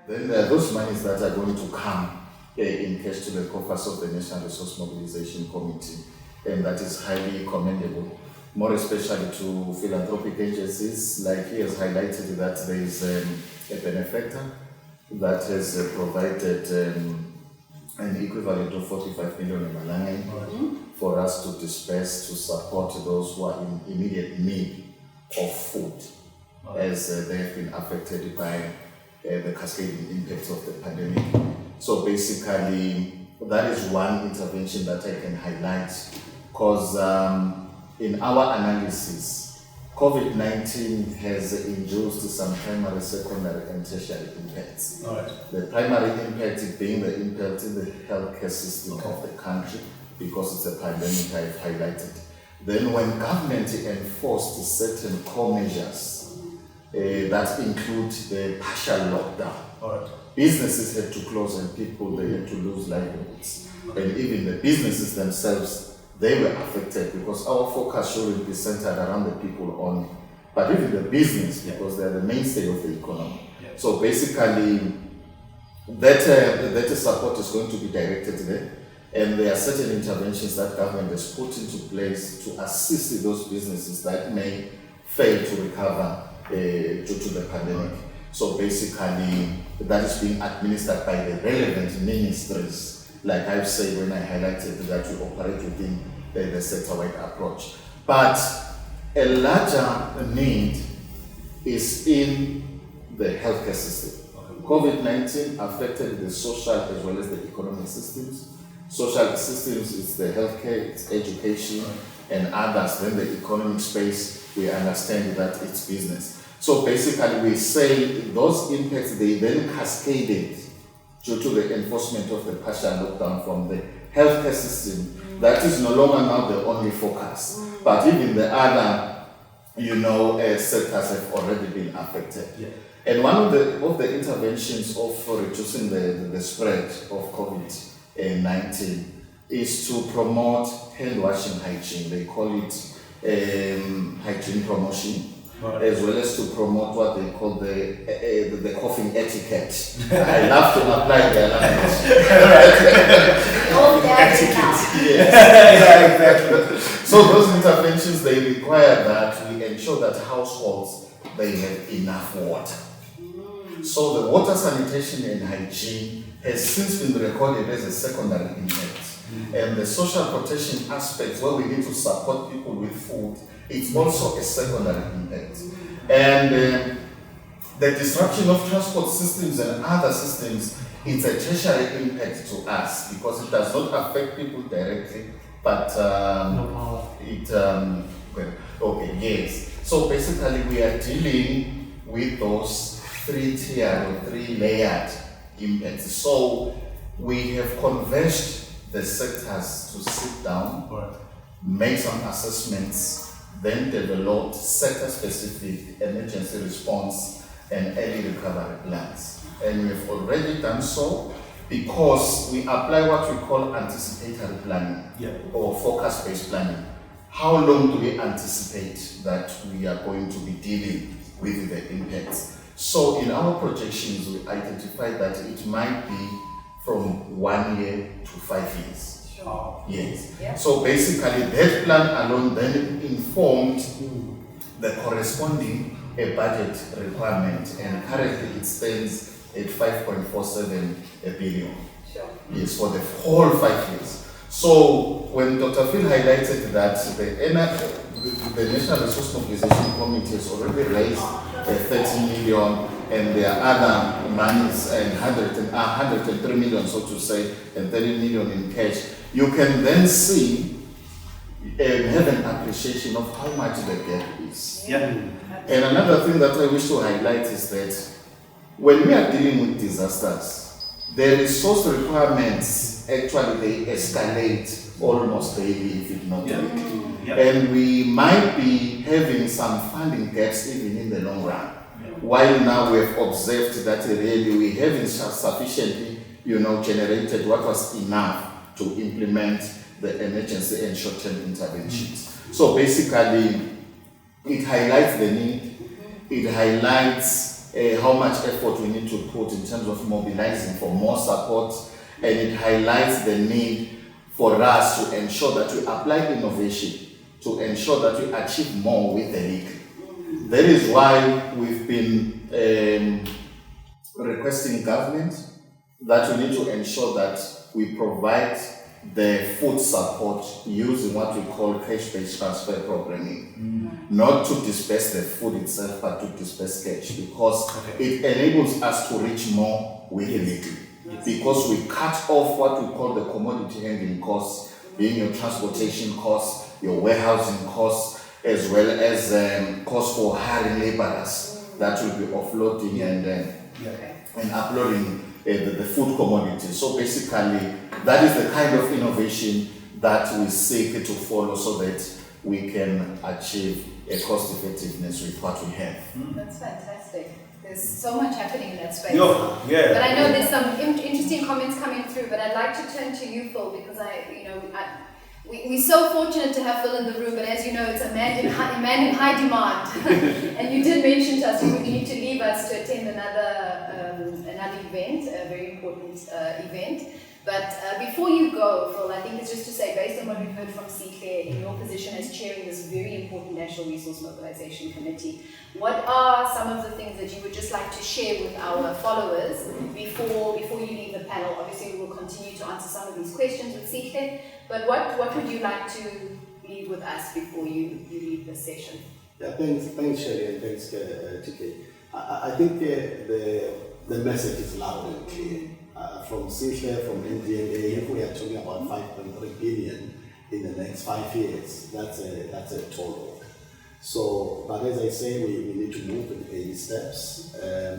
Then there are those monies that are going to come in cash to the coffers of the National Resource Mobilization Committee, and that is highly commendable, more especially to philanthropic agencies. Like he has highlighted that there is a benefactor that has provided an equivalent of 45 million in for us to disperse to support those who are in immediate need of food, as they have been affected by the cascading impacts of the pandemic. So basically, that is one intervention that I can highlight, because in our analysis, COVID-19 has induced some primary, secondary, and tertiary impacts. The primary impact being the impact in the healthcare system of the country, because it's a pandemic I've highlighted. Then when government enforced certain core measures that include the partial lockdown, businesses had to close and people, they had to lose livelihoods. And even the businesses themselves, they were affected, because our focus shouldn't be centered around the people only, but even the business, because they're the mainstay of the economy. So basically, that support is going to be directed there, and there are certain interventions that government has put into place to assist those businesses that may fail to recover due to the pandemic. So basically, that is being administered by the relevant ministries, like I've said when I highlighted that we operate within the sector-wide approach. But a larger need is in the healthcare system. COVID-19 affected the social as well as the economic systems. Social systems is the healthcare, it's education, and others. Then the economic space, we understand that it's business. So basically we say those impacts, they then cascaded due to the enforcement of the partial lockdown from the healthcare system. That is no longer now the only focus, but even the other, sectors have already been affected. And one of the interventions of reducing the spread of COVID-19 is to promote hand washing hygiene. They call it hygiene promotion. As well as to promote what they call the coughing etiquette. I love to apply their language. Exactly. So those interventions, they require that we ensure that households, they have enough water. So the water sanitation and hygiene has since been recorded as a secondary impact. And the social protection aspects, where we need to support people with food, it's also a secondary impact. And the disruption of transport systems and other systems, it's a tertiary impact to us, because it does not affect people directly, but So basically we are dealing with those three-tiered or three-layered impacts. So we have converged the sectors to sit down, make some assessments, then develop sector-specific emergency response and early recovery plans. And we have already done so, because we apply what we call anticipatory planning or focus-based planning. How long do we anticipate that we are going to be dealing with the impacts? So in our projections, we identified that it might be from 1 year to 5 years. Yes. Yeah. So basically that plan alone then informed the corresponding budget requirement, and currently it stands at 5.47 billion. Yes, for the whole 5 years. So when Dr. Phil highlighted that the National Resource Mobilization Committee has already raised 30 million, and there are other monies, and 103 million, so to say, and 30 million in cash, you can then see and have an appreciation of how much the gap is. And another thing that I wish to highlight is that when we are dealing with disasters, the resource requirements actually they escalate almost daily, if it not weekly. And we might be having some funding gaps even in the long run. While now we have observed that really we haven't sufficiently, generated what was enough to implement the emergency and short-term interventions. So basically, it highlights the need, it highlights how much effort we need to put in terms of mobilizing for more support, and it highlights the need for us to ensure that we apply innovation, to ensure that we achieve more with the little. That is why we've been requesting government that we need to ensure that we provide the food support using what we call cash-based transfer programming. Not to disperse the food itself, but to disperse cash, because it enables us to reach more with little. Because we cut off what we call the commodity handling costs, being your transportation costs, your warehousing costs, as well as costs for hiring laborers that will be offloading and uploading the food commodities. So basically, that is the kind of innovation that we seek to follow so that we can achieve a cost effectiveness with what we have. That's fantastic. There's so much happening in that space. Yeah. But I know there's some interesting comments coming through, but I'd like to turn to you, Phil, because we're so fortunate to have Phil in the room, but as you know, it's a man in high demand. And you did mention to us you need to leave us to attend another event, a very important event. But before you go, Phil, I think it's just to say, based on what we've heard from Sihle, in your position as chairing this very important National Resource Mobilization Committee, what are some of the things that you would just like to share with our followers before you leave the panel? Obviously, we will continue to answer some of these questions with Sihle, but what would you like to leave with us before you leave the session? Yeah, thanks Sherry, and thanks TK. I think the message is loud and clear. From Sihle, from NDMA, if we are talking about 5.3 billion in the next 5 years, that's a total. So, but as I say, we need to move in baby steps. A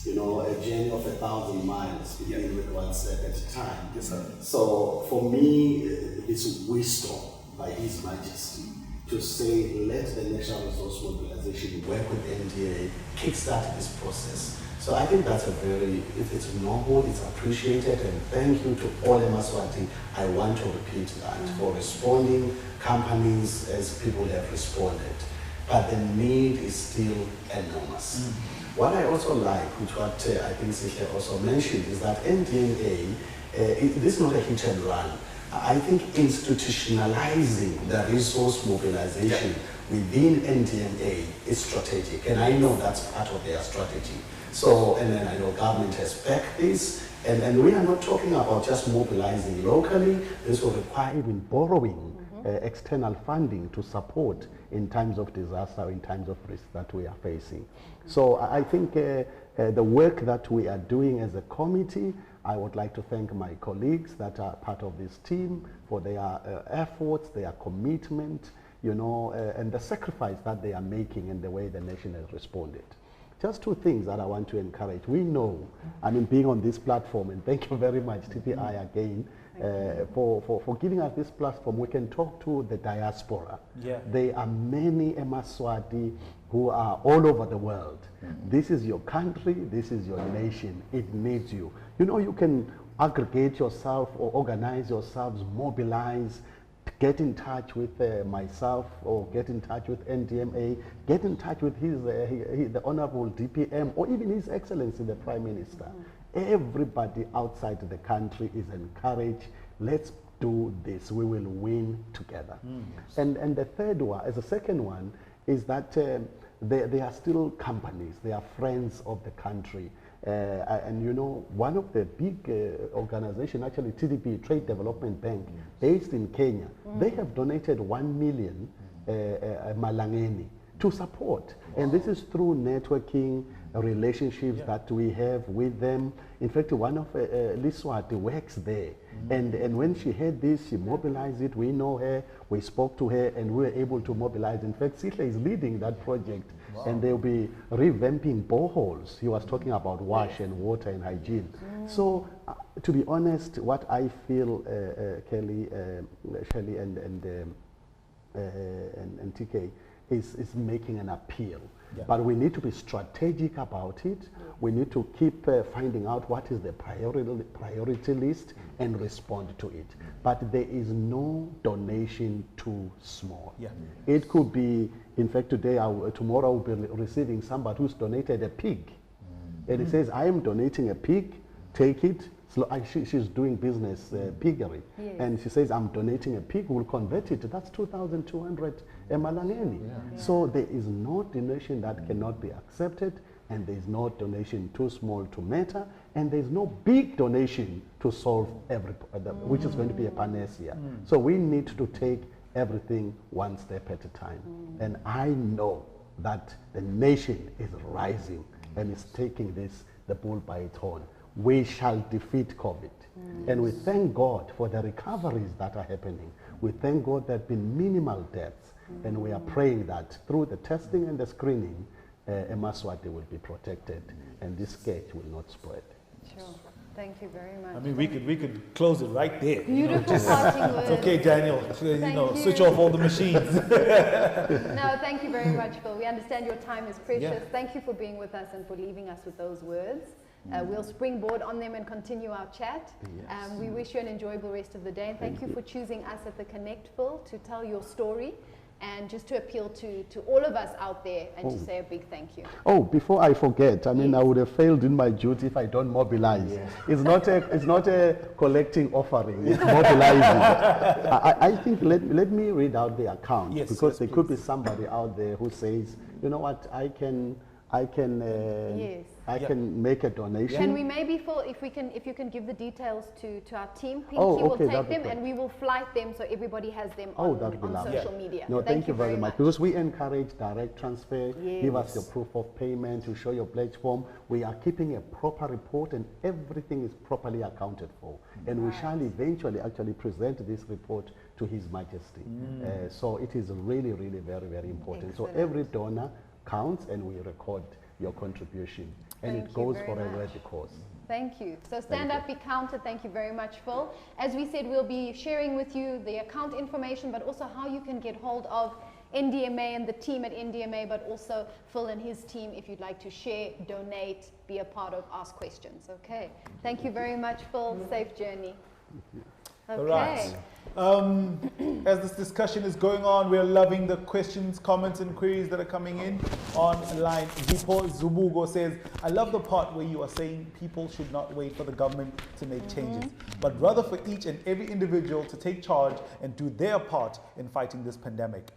journey of 1,000 miles, begin with one step at a time. Yes, sir. So, for me, it's wisdom by His Majesty to say, let the National Resource Mobilization work with NDA, kickstart this process. So I think that's it's noble, it's appreciated, and thank you to all Eswatini. I want to repeat that for responding companies as people have responded. But the need is still enormous. What I also like, which what I think Sihle also mentioned, is that NDMA, this is not a hit and run. I think institutionalizing the resource mobilization within NDMA is strategic, and I know that's part of their strategy. So, and then I know government has backed this, and we are not talking about just mobilizing locally. This will require even borrowing external funding to support in times of disaster, in times of risk that we are facing. So I think the work that we are doing as a committee, I would like to thank my colleagues that are part of this team for their efforts, their commitment, and the sacrifice that they are making and the way the nation has responded. Just two things that I want to encourage. We know, being on this platform, and thank you very much, TPI, again, for giving us this platform. We can talk to the diaspora. There are many Eswatini who are all over the world. This is your country, this is your nation. It needs you. You can aggregate yourself or organize yourselves, mobilize, get in touch with myself, or get in touch with NDMA, get in touch with the Honorable DPM, or even His Excellency the Prime Minister. Everybody outside the country is encouraged. Let's do this. We will win together. And the third one, as a second one, is that they are still companies. They are friends of the country. And one of the big organizations, actually TDB, Trade Development Bank, based in Kenya, they have donated 1 million malangeni to support. And this is through networking relationships that we have with them. In fact, one of Liswati works there. And when she heard this, she mobilized it. We know her, we spoke to her, and we were able to mobilize. In fact, Sihle is leading that project and they'll be revamping boreholes. He was talking about wash and water and hygiene. So, to be honest, what I feel, Kelly, Shelley, and TK, is making an appeal. Yeah. But we need to be strategic about it. We need to keep finding out what is the priority list and respond to it. But there is no donation too small. Yeah. It could be, in fact, tomorrow I will be receiving somebody who's donated a pig. And it says, I am donating a pig, take it. So she's doing business, piggery. Yes. And she says, I'm donating a pig, we'll convert it. That's 2,200 emalangeni. Yeah. So there is no donation that cannot be accepted, and there is no donation too small to matter, and there is no big donation to solve which is going to be a panacea. So we need to take everything one step at a time. And I know that the nation is rising and is taking the bull by its horn. We shall defeat COVID. And we thank God for the recoveries that are happening. We thank God there have been minimal deaths. And we are praying that through the testing and the screening, Eswatini will be protected and this scourge will not spread. Sure. Thank you very much. I mean, we could close it right there. Beautiful parting words. It's okay, Daniel. Switch off all the machines. No, thank you very much, Phil. We understand your time is precious. Yeah. Thank you for being with us and for leaving us with those words. We'll springboard on them and continue our chat. Yes. We wish you an enjoyable rest of the day. And thank you for choosing us at the Connect, Phil, to tell your story and just to appeal to all of us out there and to say a big thank you. Oh, before I forget, I mean, I would have failed in my duty if I don't mobilize. Yes. It's not a collecting offering, it's mobilizing. I think, let me read out the account, because there could be somebody out there who says, you know what, I can make a donation. Can we maybe, Phil, if you can give the details to our team, Pinky will take them and we will flight them so everybody has them on social media. No, thank you very much. Because we encourage direct transfer. Give us your proof of payment, you show your pledge form. We are keeping a proper report and everything is properly accounted for. And we shall eventually actually present this report to His Majesty. So it is really, really very, very important. Excellent. So every donor counts and we record your contribution. And it goes for a worthy cause. Thank you. So stand up, be counted. Thank you very much, Phil. As we said, we'll be sharing with you the account information, but also how you can get hold of NDMA and the team at NDMA, but also Phil and his team if you'd like to share, donate, be a part of, ask questions. Okay. Thank you very much, Phil. Safe journey. Okay. All right. As this discussion is going on, we're loving the questions, comments, and queries that are coming in online. Zipo Zubugo says, I love the part where you are saying people should not wait for the government to make changes, but rather for each and every individual to take charge and do their part in fighting this pandemic.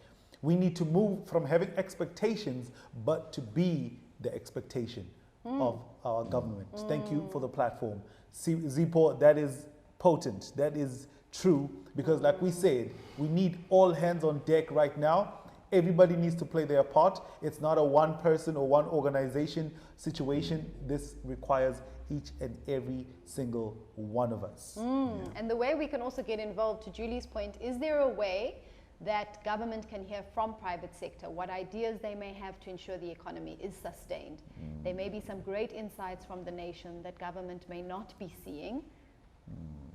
We need to move from having expectations, but to be the expectation of our government. Thank you for the platform. Zipo, that is potent. That is true, because like we said, we need all hands on deck right now. Everybody needs to play their part. It's not a one person or one organization situation. This requires each and every single one of us. And the way we can also get involved, to Julie's point, is there a way that government can hear from private sector what ideas they may have to ensure the economy is sustained? There may be some great insights from the nation that government may not be seeing.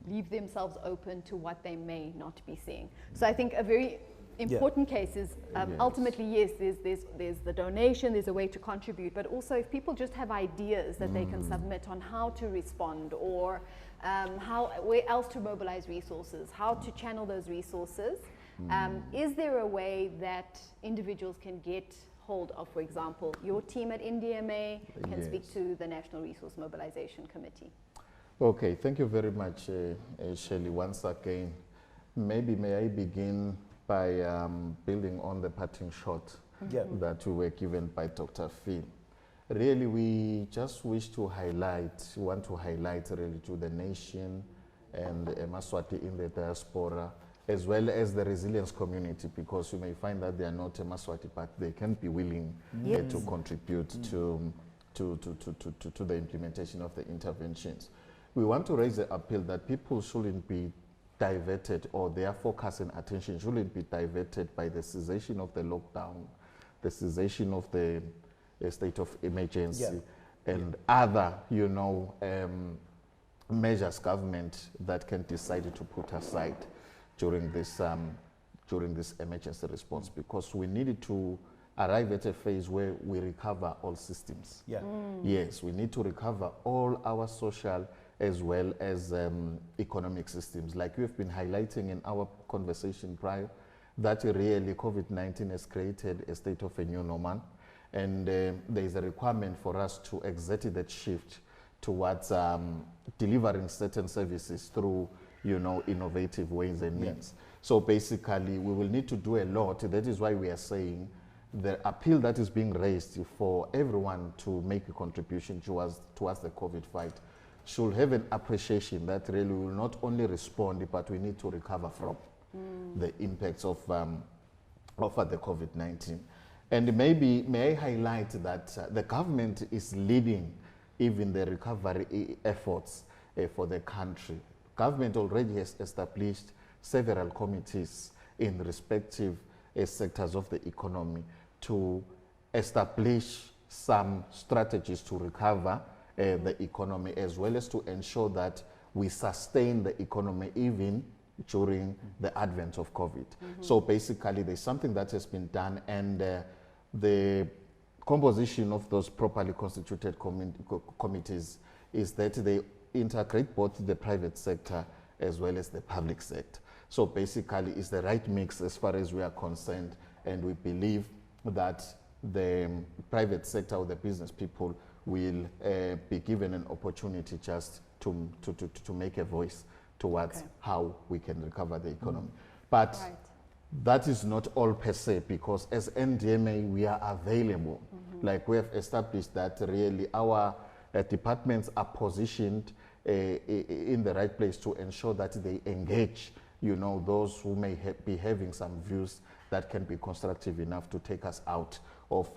Leave themselves open to what they may not be seeing. So I think a very important case is ultimately, yes, there's the donation, there's a way to contribute, but also if people just have ideas that they can submit on how to respond or where else to mobilize resources, how to channel those resources, is there a way that individuals can get hold of, for example, your team at NDMA can speak to the National Resource Mobilization Committee? Okay, thank you very much, Shelley. Once again, maybe may I begin by building on the parting shot that we were given by Dr. Phil. Really, we just wish to want to highlight really to the nation and Eswatini in the diaspora, as well as the resilience community, because you may find that they are not Eswatini, but they can be willing to contribute to the implementation of the interventions. We want to raise the appeal that people shouldn't be diverted, or their focus and attention shouldn't be diverted by the cessation of the lockdown the cessation of the state of emergency, and other, measures government that can decide to put aside during this emergency response, because we needed to arrive at a phase where we recover all systems. Yes, we need to recover all our social as well as economic systems. Like we've been highlighting in our conversation prior, that really COVID-19 has created a state of a new normal, and there is a requirement for us to exert that shift towards delivering certain services through, innovative ways and means. So basically, we will need to do a lot. That is why we are saying the appeal that is being raised for everyone to make a contribution towards the COVID fight should have an appreciation that really will not only respond, but we need to recover from the impacts of the COVID-19. And maybe, may I highlight that the government is leading even the recovery efforts for the country. Government already has established several committees in respective sectors of the economy to establish some strategies to recover the economy, as well as to ensure that we sustain the economy even during the advent of COVID. So basically, there's something that has been done, and the composition of those properly constituted committees is that they integrate both the private sector as well as the public sector. So basically, it's the right mix as far as we are concerned, and we believe that the private sector or the business people will be given an opportunity just to make a voice towards how we can recover the economy. But that is not all per se, because as NDMA, we are available. Like we have established that really our departments are positioned in the right place to ensure that they engage, those who may be having some views that can be constructive enough to take us out of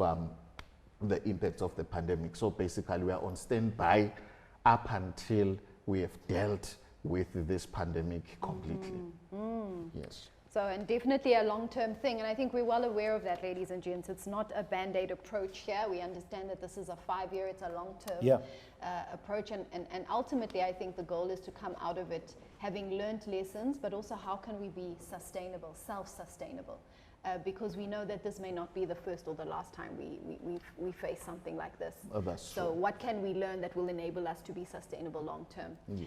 the impacts of the pandemic. So basically, we are on standby up until we have dealt with this pandemic completely. Yes. So, and definitely a long-term thing, and I think we're well aware of that, ladies and gents. It's not a band-aid approach here. We understand that this is a 5-year, it's a long-term approach, and ultimately I think the goal is to come out of it having learned lessons, but also how can we be sustainable, self-sustainable, because we know that this may not be the first or the last time we face something like this. Oh, that's so true. What can we learn that will enable us to be sustainable long-term? Yes.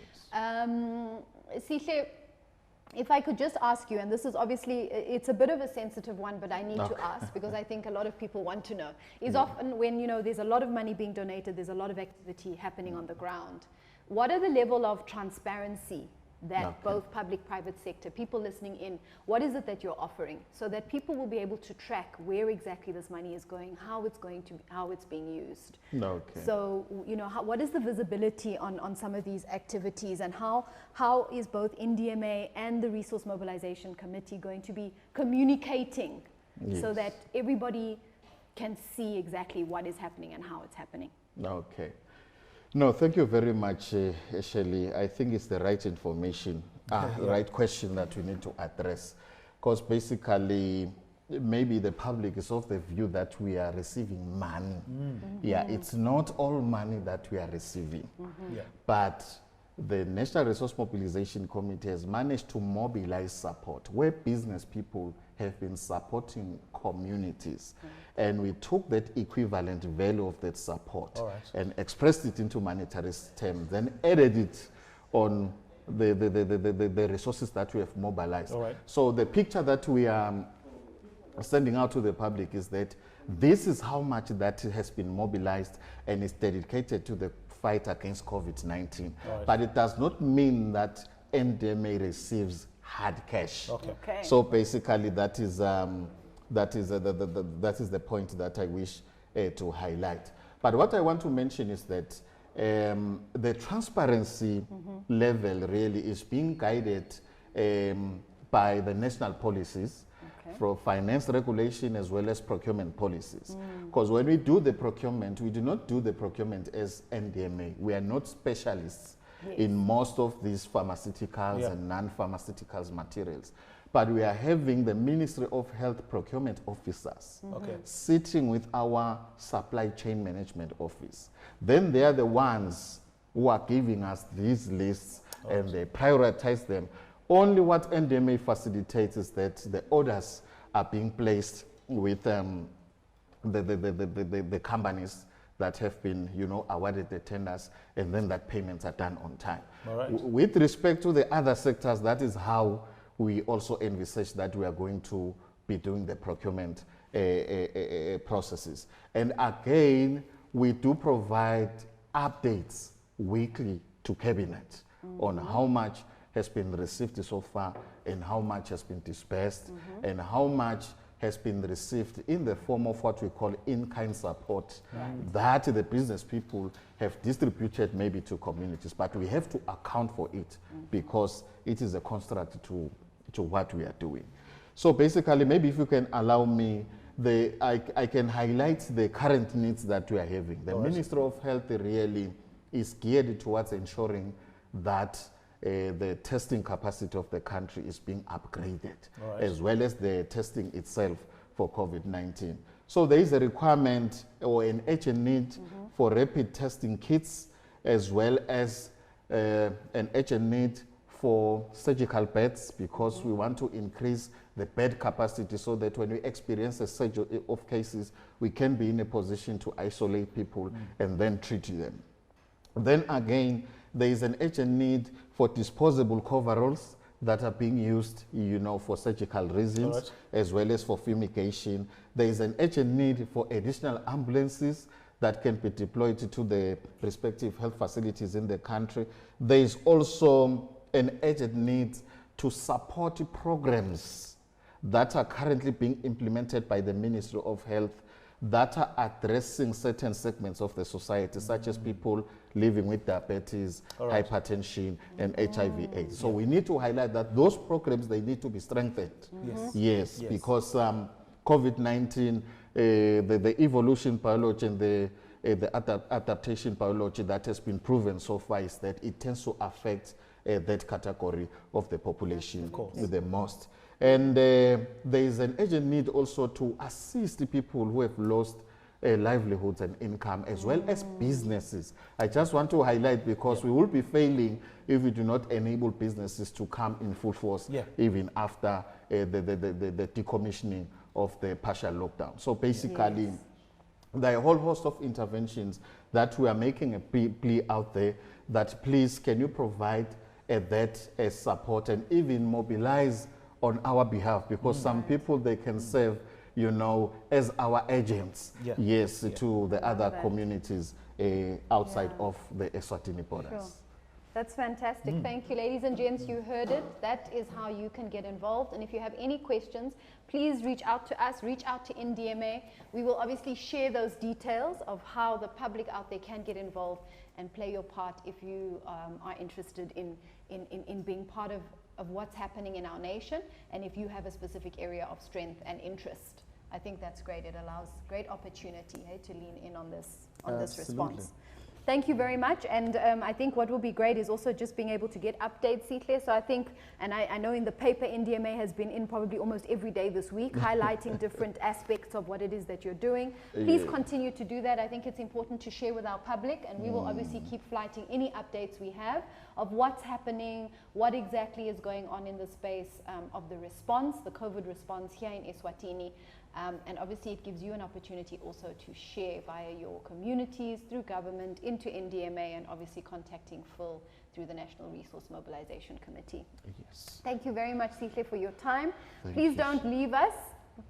Sihle, if I could just ask you, and this is obviously, it's a bit of a sensitive one, but I need to ask because I think a lot of people want to know, is often when, there's a lot of money being donated, there's a lot of activity happening on the ground. What are the level of transparency that both public, private sector, people listening in, what is it that you're offering so that people will be able to track where exactly this money is going, how it's being used? So, what is the visibility on some of these activities, and how is both NDMA and the Resource Mobilization Committee going to be communicating so that everybody can see exactly what is happening and how it's happening? Okay. No, thank you very much, Shelley. I think it's the right information, the right question that we need to address. Because basically, maybe the public is of the view that we are receiving money. Yeah, it's not all money that we are receiving. But the National Resource Mobilization Committee has managed to mobilize support where business people have been supporting communities. And we took that equivalent value of that support and expressed it into monetary terms, then added it on the resources that we have mobilized. So the picture that we are sending out to the public is that this is how much that has been mobilized and is dedicated to the fight against COVID-19. But it does not mean that NDMA receives hard cash. So basically, that is the point that I wish to highlight. But what I want to mention is that the transparency level really is being guided by the national policies for finance regulation as well as procurement policies. Because when we do the procurement, we do not do the procurement as NDMA. We are not specialists in most of these pharmaceuticals and non-pharmaceuticals materials. But we are having the Ministry of Health procurement officers sitting with our supply chain management office. Then they are the ones who are giving us these lists and they prioritize them. Only what NDMA facilitates is that the orders are being placed with the companies that have been, awarded the tenders, and then that payments are done on time. With respect to the other sectors, that is how we also envisage that we are going to be doing the procurement processes. And again, we do provide updates weekly to Cabinet on how much has been received so far and how much has been dispersed and how much has been received in the form of what we call in-kind support that the business people have distributed maybe to communities, but we have to account for it because it is a construct to what we are doing. So basically, maybe if you can allow me, I can highlight the current needs that we are having. The Ministry of Health really is geared towards ensuring that the testing capacity of the country is being upgraded, as well as the testing itself for COVID-19. So there is a requirement or an urgent need for rapid testing kits, as well as an urgent need for surgical beds, because we want to increase the bed capacity so that when we experience a surge of cases, we can be in a position to isolate people and then treat them. Then again, there is an urgent need for disposable coveralls that are being used, for surgical reasons, as well as for fumigation. There is an urgent need for additional ambulances that can be deployed to the respective health facilities in the country. There is also an urgent need to support programs that are currently being implemented by the Ministry of Health that are addressing certain segments of the society, such as people living with diabetes, hypertension, and HIV/AIDS. So we need to highlight that those programs, they need to be strengthened. Yes, because COVID-19, the evolution biology and the adaptation biology that has been proven so far is that it tends to affect that category of the population the most. And there is an urgent need also to assist the people who have lost livelihoods and income, as well as businesses. I just want to highlight, because we will be failing if we do not enable businesses to come in full force, even after the decommissioning of the partial lockdown. So basically, there are a whole host of interventions that we are making a plea out there that please, can you provide that support and even mobilize on our behalf, because some people, they can serve, as our agents, to the other communities outside of the Eswatini borders. Sure. That's fantastic. Thank you, ladies and gents. You heard it. That is how you can get involved. And if you have any questions, please reach out to us, reach out to NDMA. We will obviously share those details of how the public out there can get involved and play your part if you are interested in being part of what's happening in our nation, and if you have a specific area of strength and interest. I think that's great. It allows great opportunity to lean in on this response. Thank you very much. And I think what will be great is also just being able to get updates, Sihle. So I think, and I know in the paper, NDMA has been in probably almost every day this week, highlighting different aspects of what it is that you're doing. Please continue to do that. I think it's important to share with our public, and we will obviously keep flighting any updates we have of what's happening, what exactly is going on in the space of the response, the COVID response here in Eswatini. And obviously it gives you an opportunity also to share via your communities, through government, into NDMA, and obviously contacting Phil through the National Resource Mobilization Committee. Yes. Thank you very much, Sihle, for your time. Please don't leave us.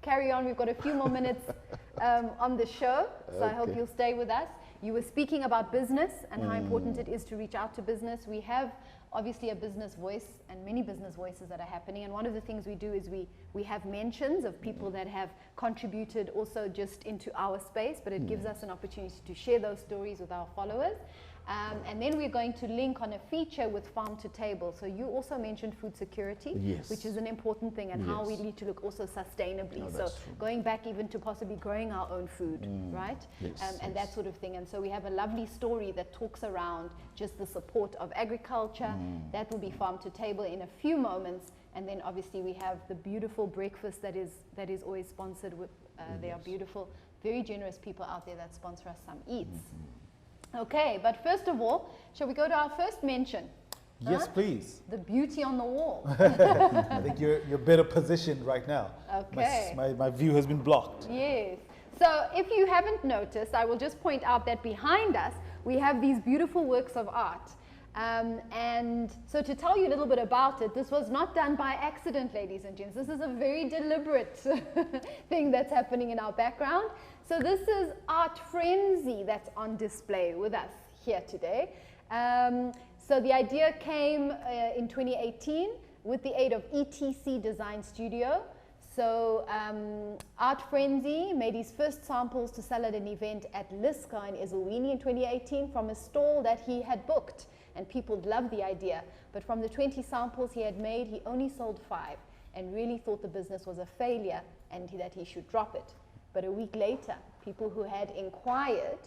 Carry on. We've got a few more minutes on the show, so I hope you'll stay with us. You were speaking about business and how important it is to reach out to business. We have obviously a business voice and many business voices that are happening, and one of the things we do is we have mentions of people that have contributed also just into our space, but it gives us an opportunity to share those stories with our followers. And then we're going to link on a feature with farm to table. So you also mentioned food security, Yes. which is an important thing, and how we Yes. need to look also sustainably. No, So that's true. going back even to possibly growing our own food, right? Yes, And that sort of thing. And so we have a lovely story that talks around just the support of agriculture. That will be farm to table in a few moments. And then obviously we have the beautiful breakfast that is always sponsored with, they are beautiful, very generous people out there that sponsor us some eats. Okay, but first of all, shall we go to our first mention? Yes, please. The beauty on the wall. I think you're better positioned right now. Okay. My view has been blocked. Yes. So if you haven't noticed, I will just point out that behind us, we have these beautiful works of art. And so to tell you a little bit about it, this was not done by accident, ladies and gents. This is a very deliberate thing that's happening in our background. So this is Art Frenzy that's on display with us here today. So the idea came in 2018 with the aid of ETC Design Studio. So Art Frenzy made his first samples to sell at an event at Liska in Eswatini in 2018 from a stall that he had booked. And people loved the idea. But from the 20 samples he had made, he only sold 5 and really thought the business was a failure and that he should drop it. But a week later, people who had inquired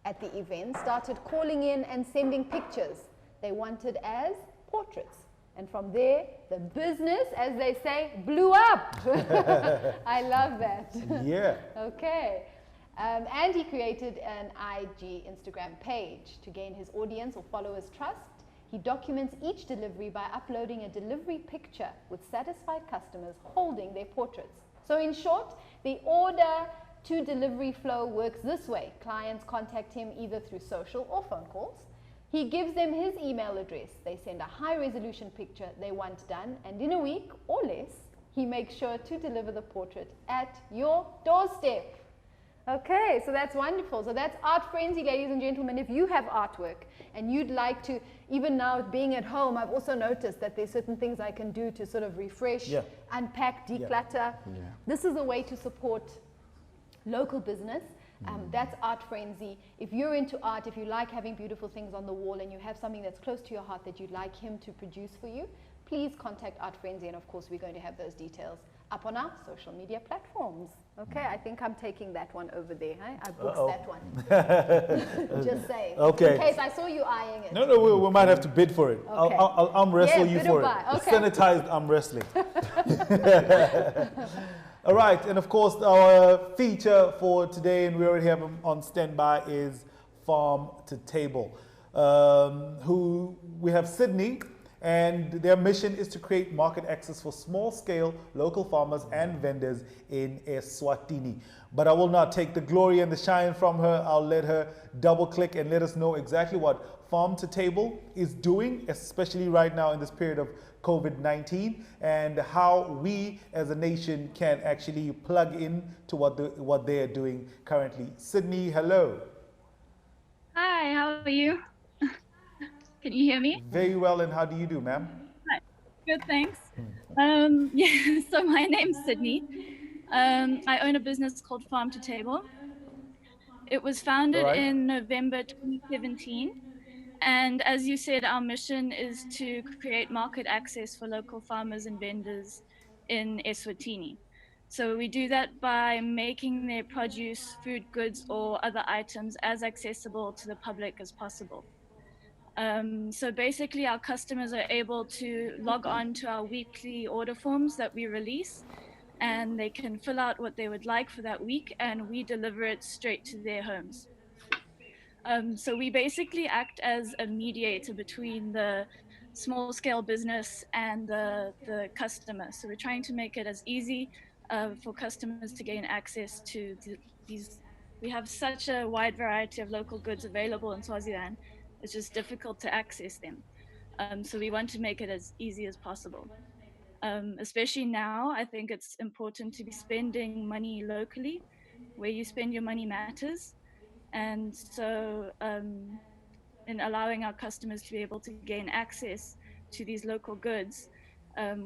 at the event started calling in and sending pictures they wanted as portraits. And from there, the business, as they say, blew up. I love that. Yeah. Okay. And he created an IG Instagram page to gain his audience or followers' trust. He documents each delivery by uploading a delivery picture with satisfied customers holding their portraits. So in short, the order to delivery flow works this way. Clients contact him either through social or phone calls. He gives them his email address. They send a high-resolution picture they want done, and in a week or less, he makes sure to deliver the portrait at your doorstep. Okay, so that's wonderful. So that's Art Frenzy, ladies and gentlemen. If you have artwork and you'd like to, even now being at home, I've also noticed that there's certain things I can do to sort of refresh, unpack, declutter. This is a way to support local business. That's Art Frenzy. If you're into art, if you like having beautiful things on the wall and you have something that's close to your heart that you'd like him to produce for you, please contact Art Frenzy, and of course we're going to have those details up on our social media platforms. Okay, I think I'm taking that one over there. Hey? I booked that one. Just saying. Okay. In case I saw you eyeing it. No, we might have to bid for it. Okay. I'll arm wrestle Yeah, you bid for or it. buy. Okay. Sanitized arm wrestling. All right, and of course our feature for today, and we already have him on standby, is Farm to Table. Who we have Sydney, and their mission is to create market access for small-scale local farmers and vendors in Eswatini. But I will not take the glory and the shine from her. I'll let her double-click and let us know exactly what Farm to Table is doing, especially right now in this period of COVID-19, and how we as a nation can actually plug in to what they are doing currently. Sydney, hello. Hi, how are you? Can you hear me? Very well, and how do you do, ma'am? Hi. Good, thanks. Yeah, so my name's Sydney. I own a business called Farm to Table. It was founded in November 2017. And as you said, our mission is to create market access for local farmers and vendors in Eswatini. So we do that by making their produce, food, goods, or other items as accessible to the public as possible. So basically our customers are able to log on to our weekly order forms that we release, and they can fill out what they would like for that week, and we deliver it straight to their homes. So we basically act as a mediator between the small scale business and the customer. So we're trying to make it as easy for customers to gain access to these. We have such a wide variety of local goods available in Swaziland. It's just difficult to access them. So we want to make it as easy as possible. Especially now, I think it's important to be spending money locally. Where you spend your money matters. And so in allowing our customers to be able to gain access to these local goods,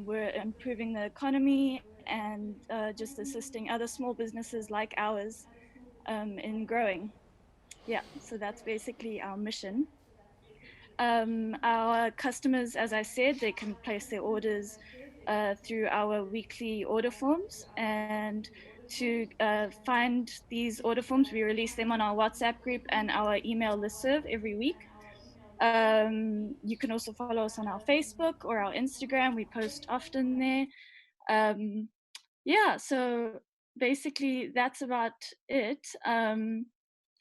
we're improving the economy and just assisting other small businesses like ours in growing. Yeah, so that's basically our mission. Our customers, as I said, they can place their orders through our weekly order forms, and to find these order forms, we release them on our WhatsApp group and our email listserv every week. You can also follow us on our Facebook or our Instagram. We post often there. Yeah, so basically that's about it.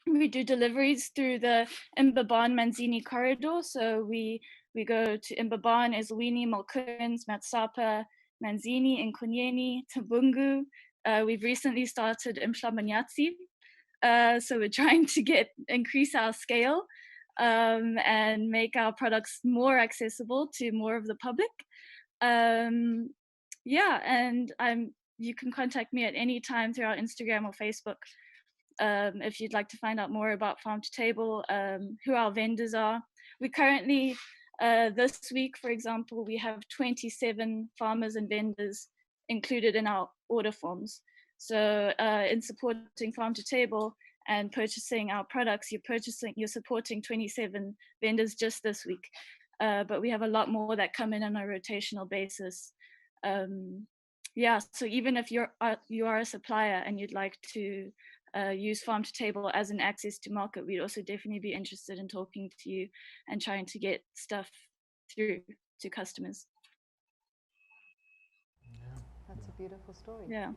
We do deliveries through the Mzileni Manzini corridor. So we go to Mzileni, Eswatini, Malkuns, Matsapa, Manzini, Nkonyeni, Tabungu. We've recently started Mhlabanyatsi. So we're trying to increase our scale and make our products more accessible to more of the public. Yeah, and you can contact me at any time through our Instagram or Facebook if you'd like to find out more about Farm to Table, who our vendors are. We currently, this week, for example, we have 27 farmers and vendors included in our order forms. So in supporting Farm to Table and purchasing our products, you're supporting 27 vendors just this week. But we have a lot more that come in on a rotational basis. Yeah, so even if you are a supplier and you'd like to use Farm to Table as an access to market, we'd also definitely be interested in talking to you and trying to get stuff through to customers. That's a beautiful story. Yeah.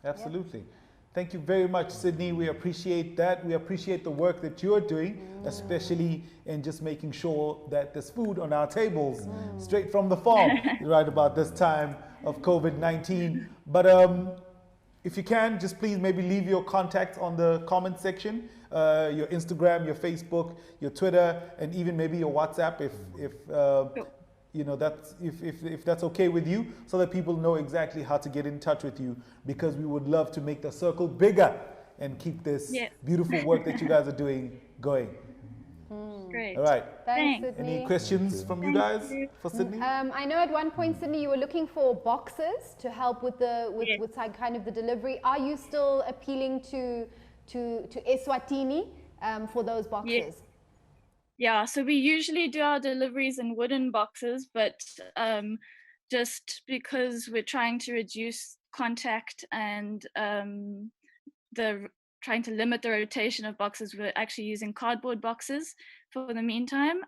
Absolutely. Yep. Thank you very much, Sydney. We appreciate that. We appreciate the work that you're doing, especially in just making sure that there's food on our tables straight from the farm right about this time of COVID-19. But if you can, just please maybe leave your contacts on the comment section, your Instagram, your Facebook, your Twitter, and even maybe your WhatsApp if you know, if that's okay with you, so that people know exactly how to get in touch with you, because we would love to make the circle bigger and keep this beautiful work that you guys are doing going. Great. All right. Thanks, Sydney. Any questions from you guys for Sydney? I know at one point, Sydney, you were looking for boxes to help with with kind of the delivery. Are you still appealing to Eswatini for those boxes? Yeah, so we usually do our deliveries in wooden boxes, but just because we're trying to reduce contact and trying to limit the rotation of boxes, we're actually using cardboard boxes for the meantime.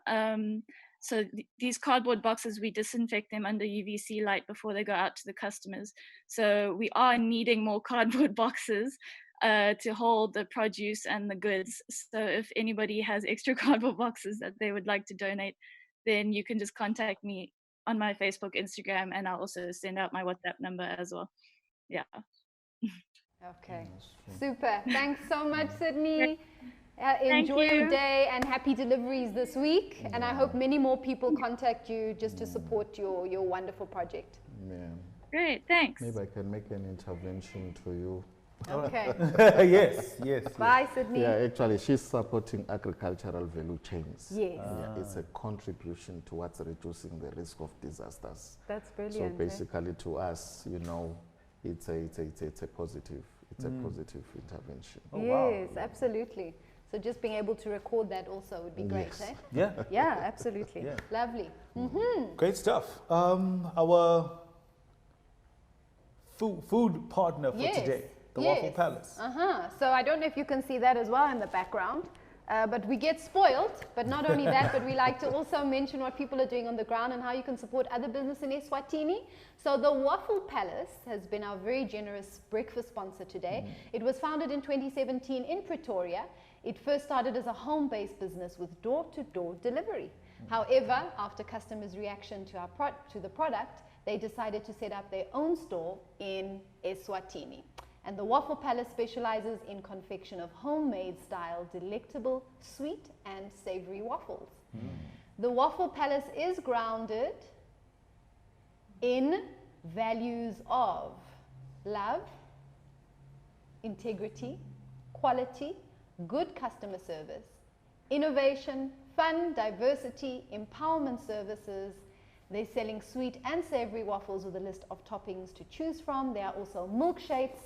So these cardboard boxes, we disinfect them under UVC light before they go out to the customers. So we are needing more cardboard boxes to hold the produce and the goods. So if anybody has extra cardboard boxes that they would like to donate, then you can just contact me on my Facebook, Instagram, and I'll also send out my WhatsApp number as well. Yeah. Okay, super. Thanks so much, Sydney. Enjoy your day and happy deliveries this week. And I hope many more people contact you just to support your wonderful project. Yeah. Great, thanks. Maybe I can make an intervention to you. Okay. Yes. Bye, Sydney. Yeah, actually, she's supporting agricultural value chains. Yes. Yeah, it's a contribution towards reducing the risk of disasters. That's brilliant. So basically, to us, you know, it's a positive. It's a positive intervention. Oh, wow. Yes, absolutely. So just being able to record that also would be great, Yes. eh? Yeah. Yeah, absolutely. Yeah. Lovely. Great stuff. Our food partner for today, the Waffle Palace. So I don't know if you can see that as well in the background. But we get spoiled, but not only that, but we like to also mention what people are doing on the ground and how you can support other business in Eswatini. So the Waffle Palace has been our very generous breakfast sponsor today. It was founded in 2017 in Pretoria. It first started as a home-based business with door-to-door delivery. However, after customers' reaction to the product, they decided to set up their own store in Eswatini. And the Waffle Palace specializes in confection of homemade style, delectable, sweet and savory waffles. The Waffle Palace is grounded in values of love, integrity, quality, good customer service, innovation, fun, diversity, empowerment services. They're selling sweet and savory waffles with a list of toppings to choose from. There are also milkshakes,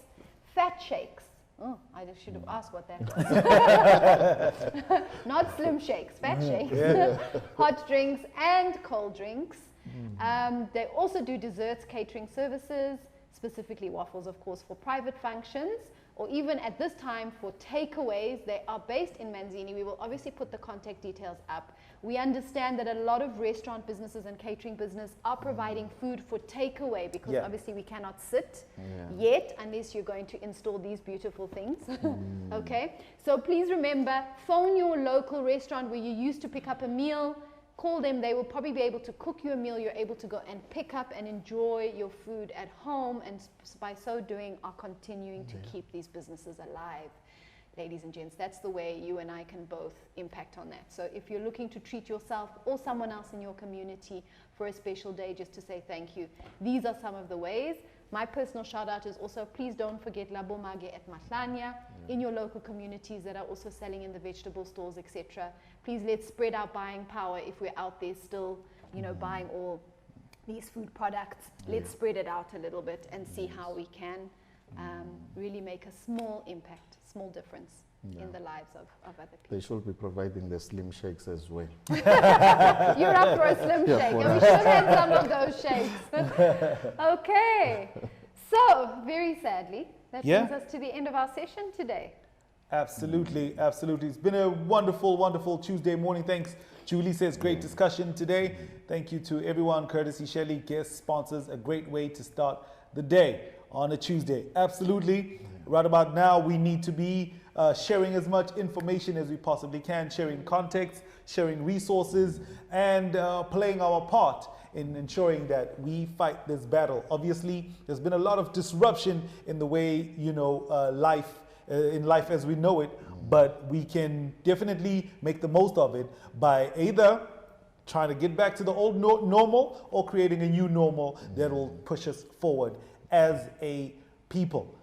fat shakes, Oh, I just should have asked what that was. Not slim shakes, fat shakes. Hot drinks and cold drinks. They also do desserts, catering services, specifically waffles, of course, for private functions, or even at this time for takeaways. They are based in Mzileni. We will obviously put the contact details up. We understand that a lot of restaurant businesses and catering business are providing food for takeaway because obviously we cannot sit yet unless you're going to install these beautiful things. Okay, so please remember, phone your local restaurant where you used to pick up a meal. Call them, they will probably be able to cook you a meal. You're able to go and pick up and enjoy your food at home, and by so doing are continuing to keep these businesses alive. Ladies and gents, that's the way you and I can both impact on that. So if you're looking to treat yourself or someone else in your community for a special day just to say thank you, these are some of the ways. My personal shout out is also, please don't forget La Bomage at Mahlanya in your local communities that are also selling in the vegetable stores, etc. Please let's spread our buying power if we're out there still, you know, buying all these food products. Let's spread it out a little bit and see how we can really make a small impact, small difference in the lives of other people. They should be providing the slim shakes as well. You're up for a slim shake, and we should have had some of those shakes. Okay, so very sadly, that brings us to the end of our session today. Absolutely, absolutely. It's been a wonderful, wonderful Tuesday morning. Thanks, Julie says, great discussion today. Thank you to everyone, courtesy Shelley, guest sponsors, a great way to start the day on a Tuesday. Absolutely. Right about now, we need to be sharing as much information as we possibly can, sharing context, sharing resources, and playing our part in ensuring that we fight this battle. Obviously, there's been a lot of disruption in the way, you know, in life as we know it, but we can definitely make the most of it by either trying to get back to the old normal or creating a new normal that will push us forward as a people.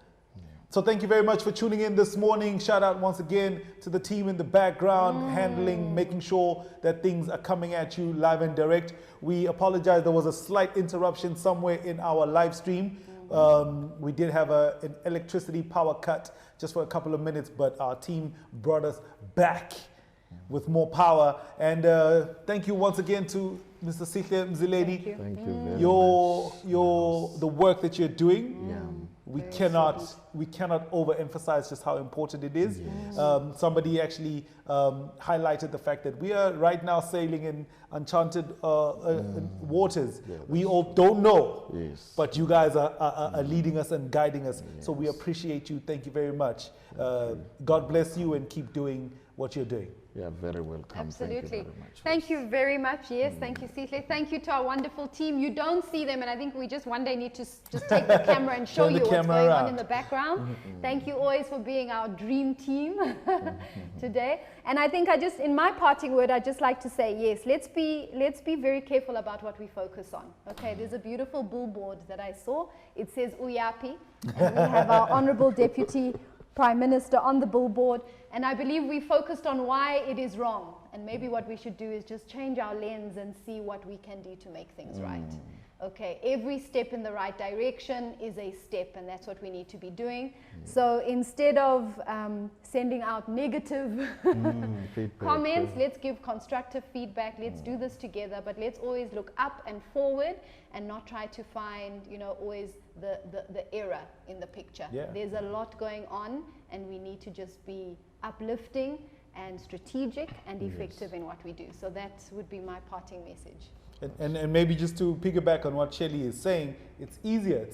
So thank you very much for tuning in this morning. Shout out once again to the team in the background, handling, making sure that things are coming at you live and direct. We apologize, there was a slight interruption somewhere in our live stream. We did have an electricity power cut just for a couple of minutes, but our team brought us back with more power. And thank you once again to Mr. Sihle Mzileni. Thank you very much. The work that you're doing. We cannot overemphasize just how important it is. Somebody actually highlighted the fact that we are right now sailing in enchanted waters. We all don't know, but you guys are leading us and guiding us. So we appreciate you. Thank you very much. God bless you and keep doing what you're doing. Yeah, very welcome. Absolutely. Thank you very much. Yes, thank you, Sihle. Thank you to our wonderful team. You don't see them, and I think we just one day need to just take the camera and show you what's going on in the background. Thank you always for being our dream team today. And I think in my parting word, I'd just like to say, yes, let's be very careful about what we focus on. Okay, there's a beautiful billboard that I saw. It says Uyapi, and we have our Honorable Deputy Prime Minister on the billboard, and I believe we focused on why it is wrong, and maybe what we should do is just change our lens and see what we can do to make things right. Okay, every step in the right direction is a step, and that's what we need to be doing. So instead of sending out negative comments, let's give constructive feedback. Let's do this together, but let's always look up and forward and not try to find, you know, always the error in the picture. There's a lot going on, and we need to just be uplifting and strategic and effective in what we do. So that would be my parting message. And maybe just to piggyback on what Shelley is saying, it's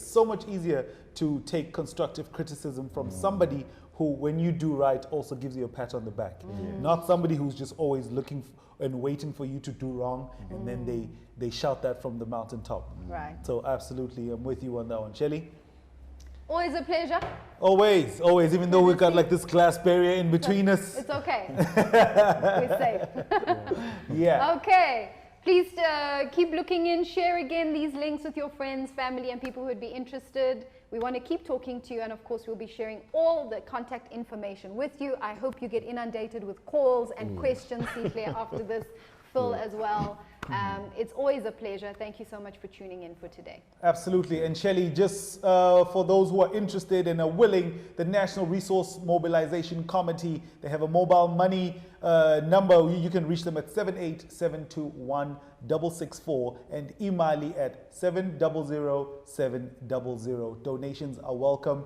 so much easier to take constructive criticism from somebody who, when you do right, also gives you a pat on the back. Not somebody who's just always looking and waiting for you to do wrong, and then they shout that from the mountaintop. Right. So absolutely, I'm with you on that one. Shelley? Always a pleasure. Always, always, even though we've got like this glass barrier in between us. It's okay. We're safe. Okay. Please keep looking in, share again these links with your friends, family, and people who would be interested. We want to keep talking to you, and of course, we'll be sharing all the contact information with you. I hope you get inundated with calls and questions, Sihle, after this, Phil as well. It's always a pleasure. Thank you so much for tuning in for today. Absolutely. And Shelley, just for those who are interested and are willing, the National Resource Mobilization Committee, they have a mobile money number. You can reach them at 78721-664 and Imali at 700-700. Donations are welcome.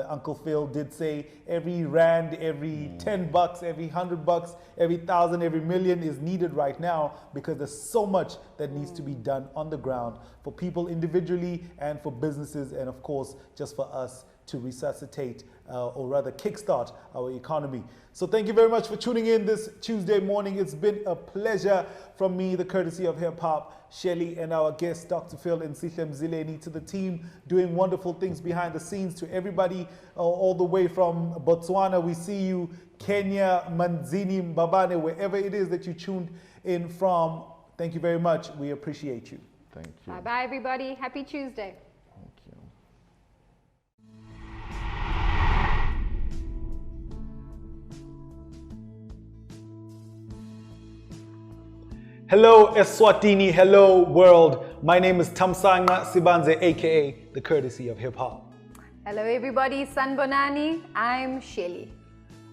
Uncle Phil did say every rand, every 10 bucks, every 100 bucks, every 1,000, every million is needed right now, because there's so much that needs to be done on the ground for people individually and for businesses, and of course just for us to resuscitate or rather kickstart our economy. So thank you very much for tuning in this Tuesday morning. It's been a pleasure from me, the courtesy of Hip Hop, Shelley, and our guest, Dr. Phil and Sihle Mzileni, to the team doing wonderful things behind the scenes, to everybody all the way from Botswana. We see you, Kenya, Manzini, Mbabane, wherever it is that you tuned in from. Thank you very much. We appreciate you. Thank you. Bye-bye, everybody. Happy Tuesday. Thank you. Hello Eswatini, hello world. My name is Tamsanga Sibanze, aka the courtesy of Hip Hop. Hello everybody, Sanbonani. I'm Shelley.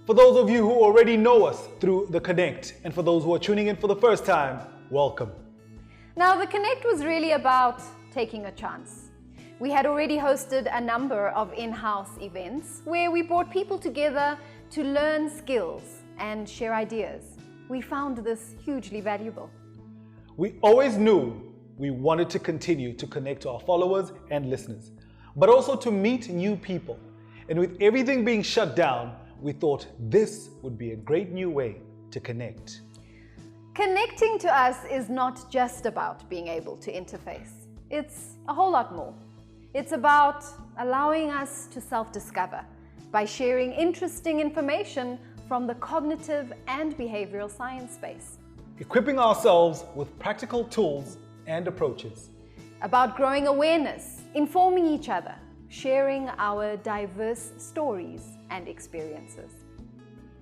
For those of you who already know us through the Connect, and for those who are tuning in for the first time, welcome. Now the Connect was really about taking a chance. We had already hosted a number of in-house events where we brought people together to learn skills and share ideas. We found this hugely valuable. We always knew we wanted to continue to connect to our followers and listeners, but also to meet new people. And with everything being shut down, we thought this would be a great new way to connect. Connecting to us is not just about being able to interface. It's a whole lot more. It's about allowing us to self-discover by sharing interesting information from the cognitive and behavioral science space. Equipping ourselves with practical tools and approaches. About growing awareness, informing each other, sharing our diverse stories and experiences.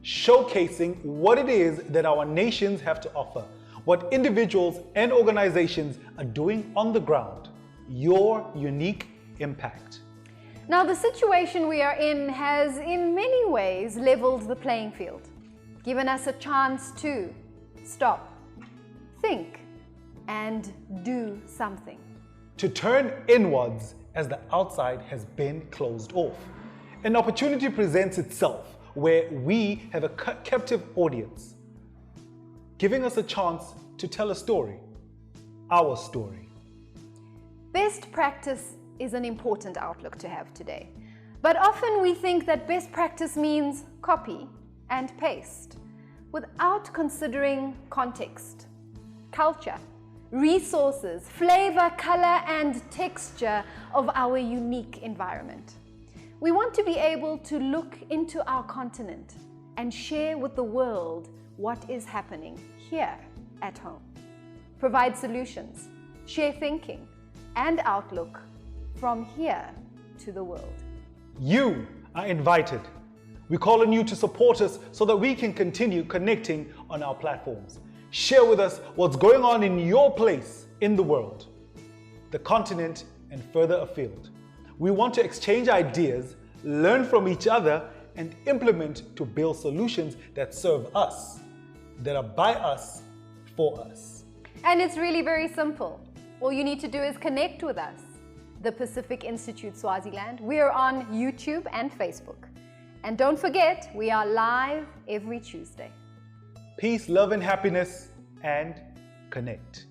Showcasing what it is that our nations have to offer, what individuals and organizations are doing on the ground, your unique impact. Now, the situation we are in has in many ways leveled the playing field, given us a chance to stop, think, and do something. To turn inwards as the outside has been closed off. An opportunity presents itself where we have a captive audience, giving us a chance to tell a story, our story. Best practice is an important outlook to have today, but often we think that best practice means copy and paste, without considering context, culture, resources, flavor, color, and texture of our unique environment. We want to be able to look into our continent and share with the world what is happening here at home. Provide solutions, share thinking and outlook from here to the world. You are invited. We call on you to support us so that we can continue connecting on our platforms. Share with us what's going on in your place in the world, the continent, and further afield. We want to exchange ideas, learn from each other, and implement to build solutions that serve us, that are by us, for us. And it's really very simple. All you need to do is connect with us, the Pacific Institute Swaziland. We are on YouTube and Facebook. And don't forget, we are live every Tuesday. Peace, love, and happiness, and connect.